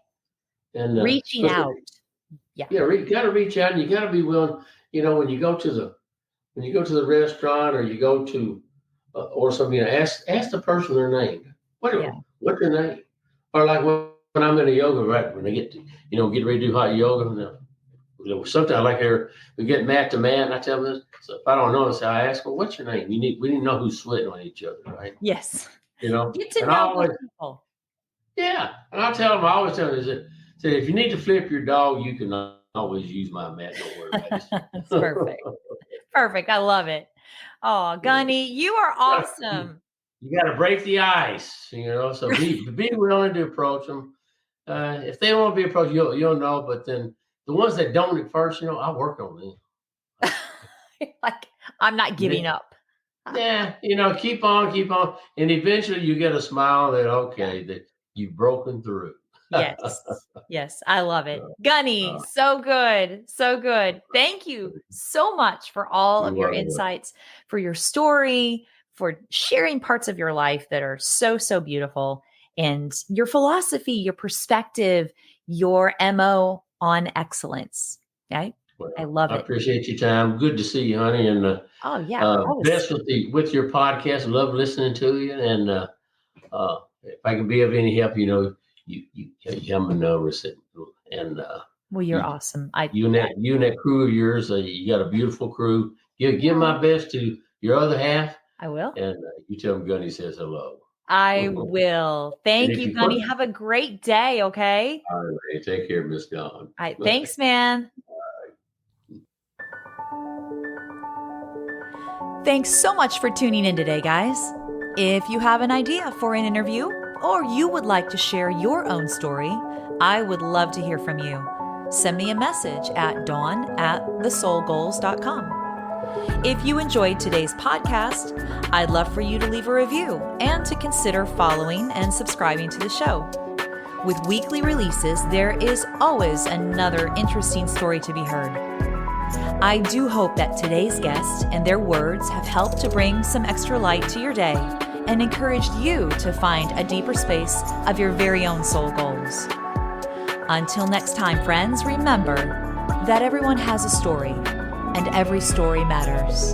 and Reaching out. Yeah. yeah, got to reach out, and you got to be willing. When you go to the restaurant, or you go to or something, ask the person their name. Yeah. What's their name? Or like when I'm in a yoga, right when they get get ready to do hot yoga. Sometimes I like we get mat to mat, and I tell them this. So if I don't know, so I ask, well, what's your name? We need to know who's sweating on each other, right? Yes. Get to And I know those always, people. yeah, and I always tell them is that, say, if you need to flip your dog, you can always use my mat. Don't worry about That's perfect. it. Perfect. I love it. Oh, Gunny, you are awesome. You got to break the ice, So be willing to approach them. If they don't want to be approached, you'll know. But then the ones that don't at first, I work on them. Like, I'm not giving They- up. Yeah, keep on, and eventually you get a smile that that you've broken through. Yes. Yes. I love it. Uh, Gunny, so good. So good. Thank you so much for all you're of your welcome. insights, for your story, for sharing parts of your life that are so, so beautiful, and your philosophy, your perspective, your MO on excellence. Okay. I Well, love I it. appreciate your time. Good to see you, honey, and Oh, yeah. best with your podcast. Love listening to you, and if I can be of any help, you have my number, and Well, you're awesome. You and that crew of yours. You got a beautiful crew. Give my best to your other half, I will. and you tell them Gunny says hello. I will. And Thank if you, you put, Gunny. Have a great day, okay? all right, take care, Miss Dawn. All right. Thanks, man. Thanks so much for tuning in today, guys. If you have an idea for an interview or you would like to share your own story, I would love to hear from you. Send me a message at dawn@thesoulgoals.com. If you enjoyed today's podcast, I'd love for you to leave a review and to consider following and subscribing to the show. With weekly releases, there is always another interesting story to be heard. I do hope that today's guests and their words have helped to bring some extra light to your day and encouraged you to find a deeper space of your very own soul goals. Until next time, friends, remember that everyone has a story, and every story matters.